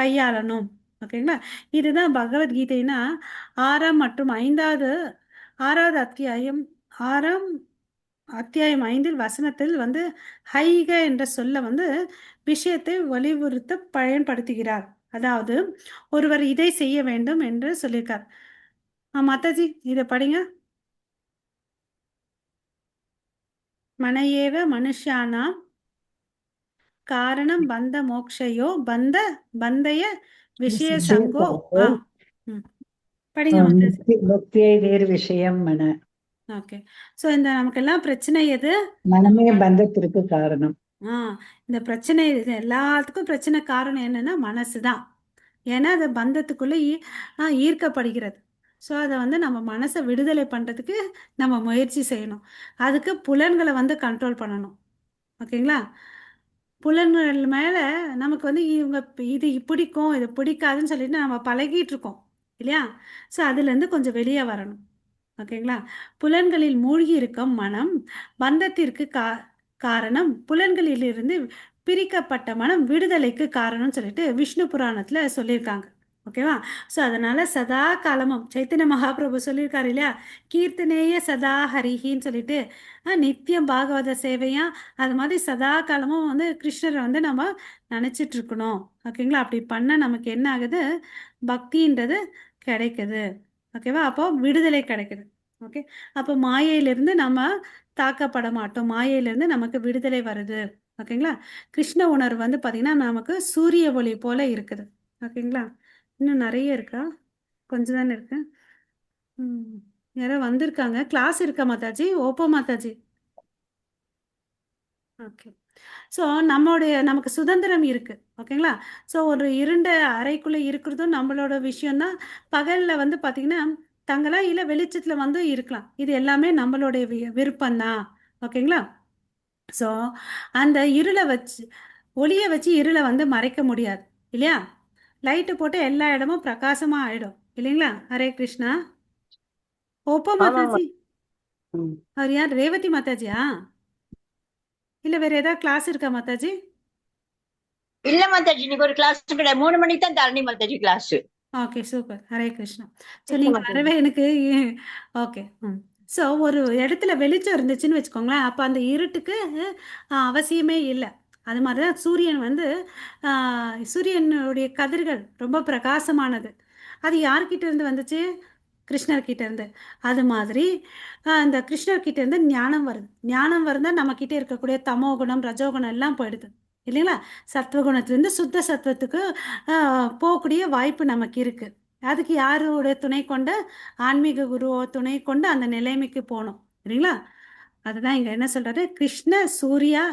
கையாளணும். ஓகேங்களா? இதுதான் பகவத்கீதைனா மற்றும் 6வது அத்தியாயம், 6 அத்தியாயம் 5 வசனத்தில் வந்து ஹைக என்ற சொல்ல வந்து விஷயத்தை வலியுறுத்த பயன்படுத்துகிறார். அதாவது ஒருவர் இதை செய்ய வேண்டும் என்று சொல்லியிருக்கார். மாதாஜி இதை படிங்க. மனையேவ மனுஷானா காரணம் பந்த மோக்ஷயோ பந்தய விஷய சங்கோ. ஆ ம். படிங்க மாதாஜி. முக்தியை வேறு விஷயம் மன. ஓகே. ஸோ இந்த நமக்கெல்லாம் பிரச்சனை எது? மனமே பந்தத்திற்கு காரணம். இந்த பிரச்சனை, இது எல்லாத்துக்கும் பிரச்சனை காரணம் என்னன்னா மனசு தான். ஏன்னா அது பந்தத்துக்குள்ளே ஈர்க்கப்படுகிறது. ஸோ அதை வந்து நம்ம மனசை விடுதலை பண்ணுறதுக்கு நம்ம முயற்சி செய்யணும். அதுக்கு புலன்களை வந்து கண்ட்ரோல் பண்ணணும். ஓகேங்களா? புலன்கள் மேலே நமக்கு வந்து இவங்க இது பிடிக்கும், இது பிடிக்காதுன்னு சொல்லிட்டு நம்ம பழகிட்டு இருக்கோம் இல்லையா? ஸோ அதுலேருந்து கொஞ்சம் வெளியே வரணும். ஓகேங்களா? புலன்களில் மூழ்கி இருக்கும் மனம் பந்தத்திற்கு காரணம், புலன்களிலிருந்து பிரிக்கப்பட்ட மனம் விடுதலைக்கு காரணம்னு சொல்லிட்டு விஷ்ணு புராணத்துல சொல்லியிருக்காங்க. ஓகேவா? ஸோ அதனால சதா காலமும் சைத்தன்ய மகாபிரபு சொல்லியிருக்காரு இல்லையா? கீர்த்தனேய சதா ஹரிஹின்னு சொல்லிட்டு நித்தியம் பாகவத சேவையா, அது மாதிரி சதா காலமும் வந்து கிருஷ்ணரை வந்து நம்ம நினைச்சிட்டு இருக்கணும். ஓகேங்களா? அப்படி பண்ண நமக்கு என்ன ஆகுது? பக்தின்றது கிடைக்குது. ஓகேவா? அப்போ விடுதலை கிடைக்குது. ஓகே. அப்போ மாயையிலிருந்து நம்ம தாக்கப்பட மாட்டோம். மாயையிலிருந்து நமக்கு விடுதலை வருது. ஓகேங்களா? கிருஷ்ண உணர்வு வந்து பார்த்தீங்கன்னா நமக்கு சூரிய ஒளி போல இருக்குது. ஓகேங்களா? இன்னும் நிறைய இருக்கா? கொஞ்சம் தானே இருக்கு. யாரோ வந்திருக்காங்க. கிளாஸ் இருக்கா Mataji? Oppo Mataji. Okay. So நமக்கு சுதந்திரம் இருக்கு. ஓகேங்களா? ஸோ ஒரு இருண்ட அறைக்குள்ளே இருக்கிறதும் நம்மளோட விஷயம்தான். பகலில் வந்து பார்த்தீங்கன்னா தங்கலாம், இல்லை வெளிச்சத்தில் வந்து இருக்கலாம். இது எல்லாமே நம்மளுடைய விருப்பம்தான். ஓகேங்களா? ஸோ அந்த இருளை வச்சு, ஒளியை வச்சு இருளை வந்து மறைக்க முடியாது இல்லையா? லைட்டு போட்டு எல்லா இடமும் பிரகாசமாக ஆயிடும் இல்லைங்களா? ஹரே கிருஷ்ணா. ஓப்போ ஆமாமா. மாதாஜி. அவர் யார்? ரேவதி மாதாஜியா? இல்லை வேற ஏதாவது கிளாஸ் இருக்கா மாதாஜி? இல்ல மாதாஜி, இன்னைக்கு ஒரு கிளாஸ் கிடையாது. 3 மணிக்கு தான் Dharani Mataji class. Okay, super. Hare Krishna. So Krishna நீங்கள் மாதாஜி. வரவே எனக்கு ஓகே. ஸோ ஒரு இடத்துல வெளிச்சம் இருந்துச்சுன்னு வச்சுக்கோங்களேன், அப்போ அந்த இருட்டுக்கு அவசியமே இல்லை. அது மாதிரி தான் சூரியன் வந்து சூரியனுடைய கதிர்கள் ரொம்ப பிரகாசமானது. அது யார்கிட்ட இருந்து வந்துச்சு? கிருஷ்ணர்கிட்ட இருந்து. அது மாதிரி அந்த கிருஷ்ணர்கிட்ட இருந்து ஞானம் வருது. ஞானம் வருந்தால் நம்மக்கிட்ட இருக்கக்கூடிய தமோ குணம் ரஜோகுணம் எல்லாம் போயிடுது இல்லைங்களா? சத்வகுணத்திலேருந்து சுத்த சத்துவத்துக்கு போகக்கூடிய வாய்ப்பு நமக்கு இருக்கு. அதுக்கு யாரோட துணை கொண்ட? ஆன்மீக குருவோ துணை கொண்டு அந்த நிலைமைக்கு போகணும் இல்லைங்களா? அதுதான் இங்க என்ன சொல்றாரு? கிருஷ்ண சூர்யா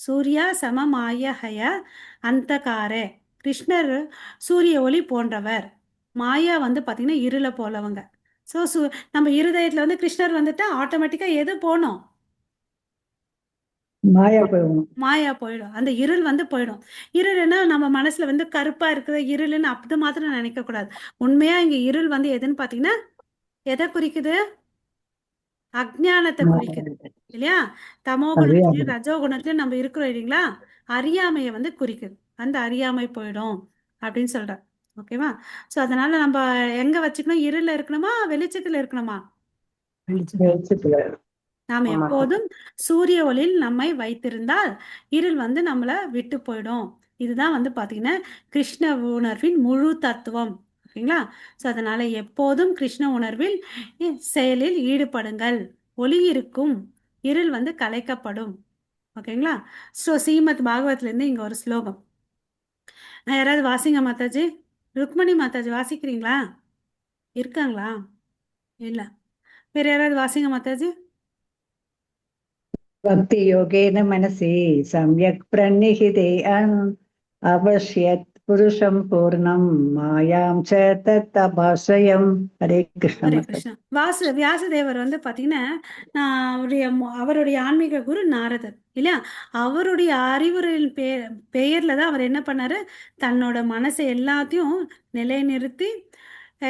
சூர்யா சமமாய ஹய அந்தகாரே. கிருஷ்ணர் சூரிய ஒளி போன்றவர். மாயா வந்து பார்த்தீங்கன்னா இருளை போலவங்க. ஸோ நம்ம இருதயத்தில் வந்து கிருஷ்ணர் வந்துட்டா ஆட்டோமேட்டிக்காக எது போகணும்? மாயா போயிடணும். மாயா போயிடும். அந்த இருள் வந்து போயிடும். இருள்னா நம்ம மனசுல வந்து கருப்பா இருக்கிற இருள்னு அப்படி மாத்திரம் நினைக்க கூடாது. உண்மையா இங்க இருள் வந்து எதுன்னு பாத்தீங்கன்னா எதை குறிக்குது? அஜ்ஞானத்தை குறிக்குது இல்லையா? தமோ அதே குணத்திலயும் ரஜோ குணத்திலயும் நம்ம இருக்கிறோம் இல்லைங்களா? அறியாமையை வந்து குறிக்குது. அந்த அறியாமை போயிடும் அப்படின்னு சொல்ற. ஓகேவா? ஸோ அதனால நம்ம எங்க வச்சுக்கணும்? இருள இருக்கணுமா, வெளிச்சத்துல இருக்கணுமா? வெளிச்சத்துல. வெளிச்சத்துல. நாம் ஆமா. எப்போதும் சூரிய ஒளியில் நம்மை வைத்திருந்தால் இருள் வந்து நம்மளை விட்டு போயிடும். இதுதான் வந்து பார்த்தீங்கன்னா கிருஷ்ண உணர்வின் முழு தத்துவம். ஓகேங்களா? ஸோ அதனால எப்போதும் கிருஷ்ண உணர்வில் செயலில் ஈடுபடுங்கள். ஒளி இருக்கும், இருள் வந்து கலைக்கப்படும். ஓகேங்களா? ஸோ ஸ்ரீமத் பாகவத்லேருந்து இங்கே ஒரு ஸ்லோகம். யாராவது வாசிங்க மாதாஜி. ருக்மணி மாதாஜி வாசிக்கிறீங்களா? இருக்காங்களா? இல்லை. வேற யாராவது வாசிங்க மாதாஜி. பக்தி யோகேன மனசி சம்யக் பிரநிஹிதே அவஷ்யத் புருஷம் பூர்ணம் மாயாம் ச தத் அபாஸ்ரயம். ஹரே கிருஷ்ண ஹரே மாதா. கிருஷ்ணா. வியாசதேவர் வந்து பார்த்தீங்கன்னா அவருடைய ஆன்மீக குரு நாரதர் இல்லையா? அவருடைய அறிவுரையின் பெயர்ல தான் அவர் என்ன பண்ணாரு? தன்னோட மனசை எல்லாத்தையும் நிலைநிறுத்தி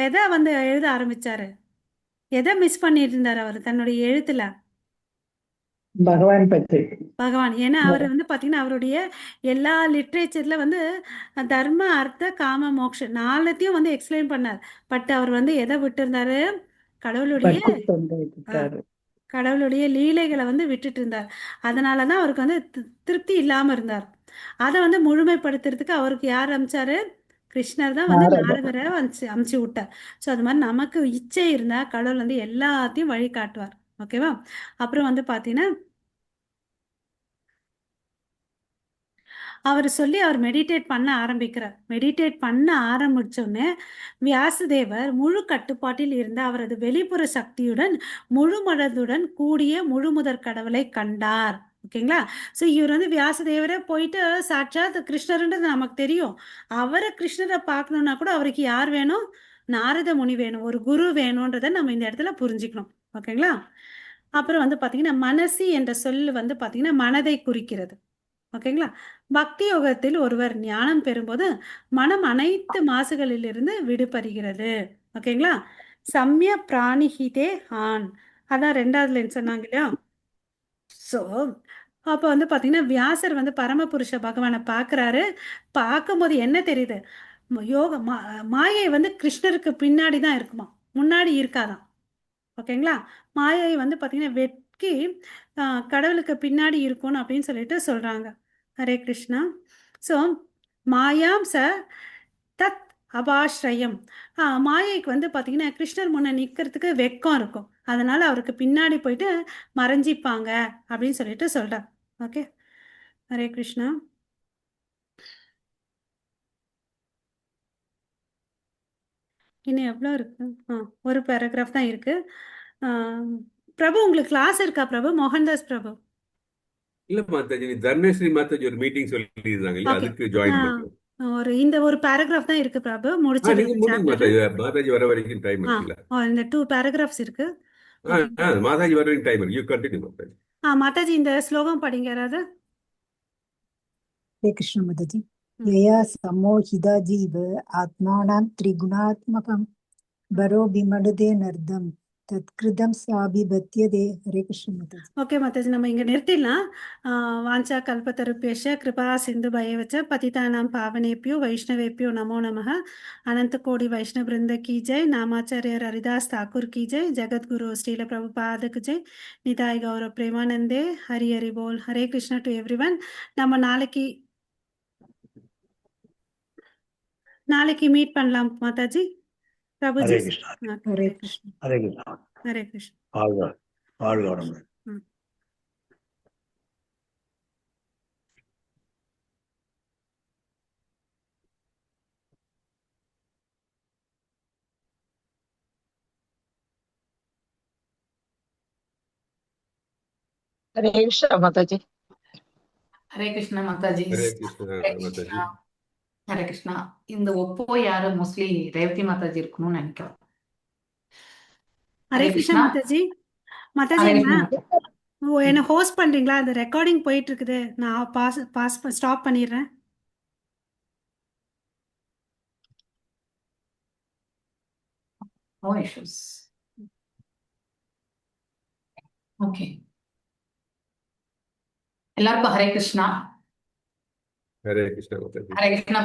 எதை வந்து எழுத ஆரம்பிச்சாரு? எதை மிஸ் பண்ணிட்டு இருந்தார் அவர் தன்னுடைய எழுத்துல? பகவான் பற்றி. பகவான். ஏன்னா அவர் வந்து பார்த்தீங்கன்னா அவருடைய எல்லா லிட்ரேச்சர்ல வந்து தர்ம அர்த்த காம மோக்ஷ நாலத்தையும் வந்து எக்ஸ்பிளைன் பண்ணார். பட் அவர் வந்து எதை விட்டு இருந்தாரு? கடவுளுடைய பக்தி தொண்டை விட்டாரு. கடவுளுடைய லீலைகளை வந்து விட்டுட்டு இருந்தார். அதனால தான் அவருக்கு வந்து திருப்தி இல்லாம இருந்தார். அதை வந்து முழுமைப்படுத்துறதுக்கு அவருக்கு யார் அமிச்சாரு? கிருஷ்ணர் தான் வந்து நாரதர். நாரதரை அமுச்சு விட்டார். ஸோ அது மாதிரி நமக்கு இச்சை இருந்தா கடவுள் வந்து எல்லாத்தையும் வழி காட்டுவார். ஓகேவா? அப்புறம் வந்து பார்த்தீங்கன்னா அவர் சொல்லி அவர் மெடிடேட் பண்ண ஆரம்பிக்கிறார். மெடிடேட் பண்ண ஆரம்பிச்சோடனே வியாசதேவர் முழு கட்டுப்பாட்டில் இருந்த அவரது வெளிப்புற சக்தியுடன் முழு மனதுடன் கூடிய முழுமுதற் கடவுளை கண்டார். ஓகேங்களா? ஸோ இவர் வந்து வியாசதேவரே போயிட்டு சாட்சாத் கிருஷ்ணர்ன்றது நமக்கு தெரியும். அவரை கிருஷ்ணரை பார்க்கணுன்னா கூட அவருக்கு யார் வேணும்? நாரத முனி வேணும், ஒரு குரு வேணும்ன்றதை நம்ம இந்த இடத்துல புரிஞ்சுக்கணும். ஓகேங்களா? அப்புறம் வந்து பார்த்தீங்கன்னா மனசி என்ற சொல் வந்து பார்த்தீங்கன்னா மனதை குறிக்கிறது. ஓகேங்களா? பக்தி யோகத்தில் ஒருவர் ஞானம் பெறும்போது மனம் அனைத்து மாசுகளிலிருந்து விடுபடுகிறது. ஓகேங்களா? சம்ய பிராணிஹிதே ஆன், அதான் 2வது லைன் சொன்னாங்க இல்லையா? ஸோ அப்போ வந்து பார்த்தீங்கன்னா வியாசர் வந்து பரமபுருஷ பகவானை பார்க்குறாரு. பார்க்கும்போது என்ன தெரியுது? மாயை வந்து கிருஷ்ணருக்கு பின்னாடி தான் இருக்குமா, முன்னாடி இருக்காதான். ஓகேங்களா? மாயை வந்து பார்த்தீங்கன்னா வெட்கி கடவுளுக்கு பின்னாடி இருக்கணும் அப்படின்னு சொல்லிட்டு சொல்றாங்க. ஹரே கிருஷ்ணா. ஸோ மாயாம் ச தத் அபாஸ்ரயம். மாயைக்கு வந்து பார்த்தீங்கன்னா கிருஷ்ணர் முன்ன நிற்கிறதுக்கு வெக்கம் இருக்கும். அதனால அவருக்கு பின்னாடி போயிட்டு மறைஞ்சிப்பாங்க அப்படின்னு சொல்லிட்டு சொல்றார். ஓகே. ஹரே கிருஷ்ணா. இன்னும் எவ்வளோ இருக்கு? ஒரு பேராகிராஃப் தான் இருக்கு. ஆ, பிரபு உங்களுக்கு கிளாஸ் இருக்கா பிரபு? மோகன்தாஸ் பிரபு. இல்ல மாதாஜி, தர்மேஸ்வரி மாதாஜி ஒரு மீட்டிங் சொல்லியிருந்தாங்க இல்லையா, ஓகே. அதுக்கு ஜாயின் பண்றோம். இந்த ஒரு பேராகிராஃப் தான் இருக்கு பிரபு, நீங்க முடிச்சிடலாம் முடிங்க சாப்டர். மாதாஜி. மாதாஜி வர வரைக்கும் டைம் இருக்குல்ல. இந்த 2 பேராகிராஃப்ஸ் இருக்கு. ஓகே. மாதாஜி வர வரைக்கும் டைம் இருக்கு. You continue Mataji. மாதாஜி இந்த ஸ்லோகம் படிங்க யாராவது. ஹரே கிருஷ்ண மாதாஜி. யயா சமோஹிதா ஜீவ ஆத்மானாம் திரிகுணாத்மகம் பரோ பிமடுதே நர்தம் தத்கிருதம் சாபிபத்யதே. ஹரே கிருஷ்ண மாதாஜி. ஓகே மாதாஜி, நம்ம இங்க நிறுத்திடலாம். வாஞ்சா கல்பத்தருப்பேஷ கிருபா சிந்து பயவச்ச பதிதானாம் பாவனேபியோ வைஷ்ணவேபியோ நமோ நமः. अनंत कोटि वैष्णव वृंद की जय. नामाचार्य हरिदास ठाकुर की जय. जगतगुरु श्रील प्रभुपाद की जय. निताय गौरव प्रेमानंदे. हरि हरि बोल. हरे कृष्णा டு எவ்ரிவன். நம்ம நாளைக்கு மீட் பண்ணலாம் மாதாஜி. பிரபுஜி. ஹரே கிருஷ்ணா. ஹரே கிருஷ்ண. ஹரே கிருஷ்ணா. ஹரே கிருஷ்ணா. வாழ்க வாழ்க வளமுடன். ஹரே கிருஷ்ணா மாதாஜி. ஹரே கிருஷ்ணா மாதாஜி. ஹரே கிருஷ்ணா ஹரே மாதாஜி. கிருஷ்ணா. ஹரே கிருஷ்ணா. இந்த ஒப்போ யாரு? மோஸ்ட்லி ரேவதி மாதாஜி இருக்கணும்னு நினைக்கிறேன். ஹரே ஹரே கிருஷ்ணா கிருஷ்ணா. மாதாஜி. மாதாஜி ஹரே என்ன கிருஷ்ணா. என்ன ஹோஸ்ட் பண்றீங்களா? அந்த ரெக்கார்டிங் போயிட்டு இருக்குது. நான் ஸ்டாப் பண்ணிடுறேன். No issues. ஓகே. எல்லாருக்கும் ஹரே கிருஷ்ணா. ஹரே கிருஷ்ணா மாதாஜி. ஹரே கிருஷ்ணா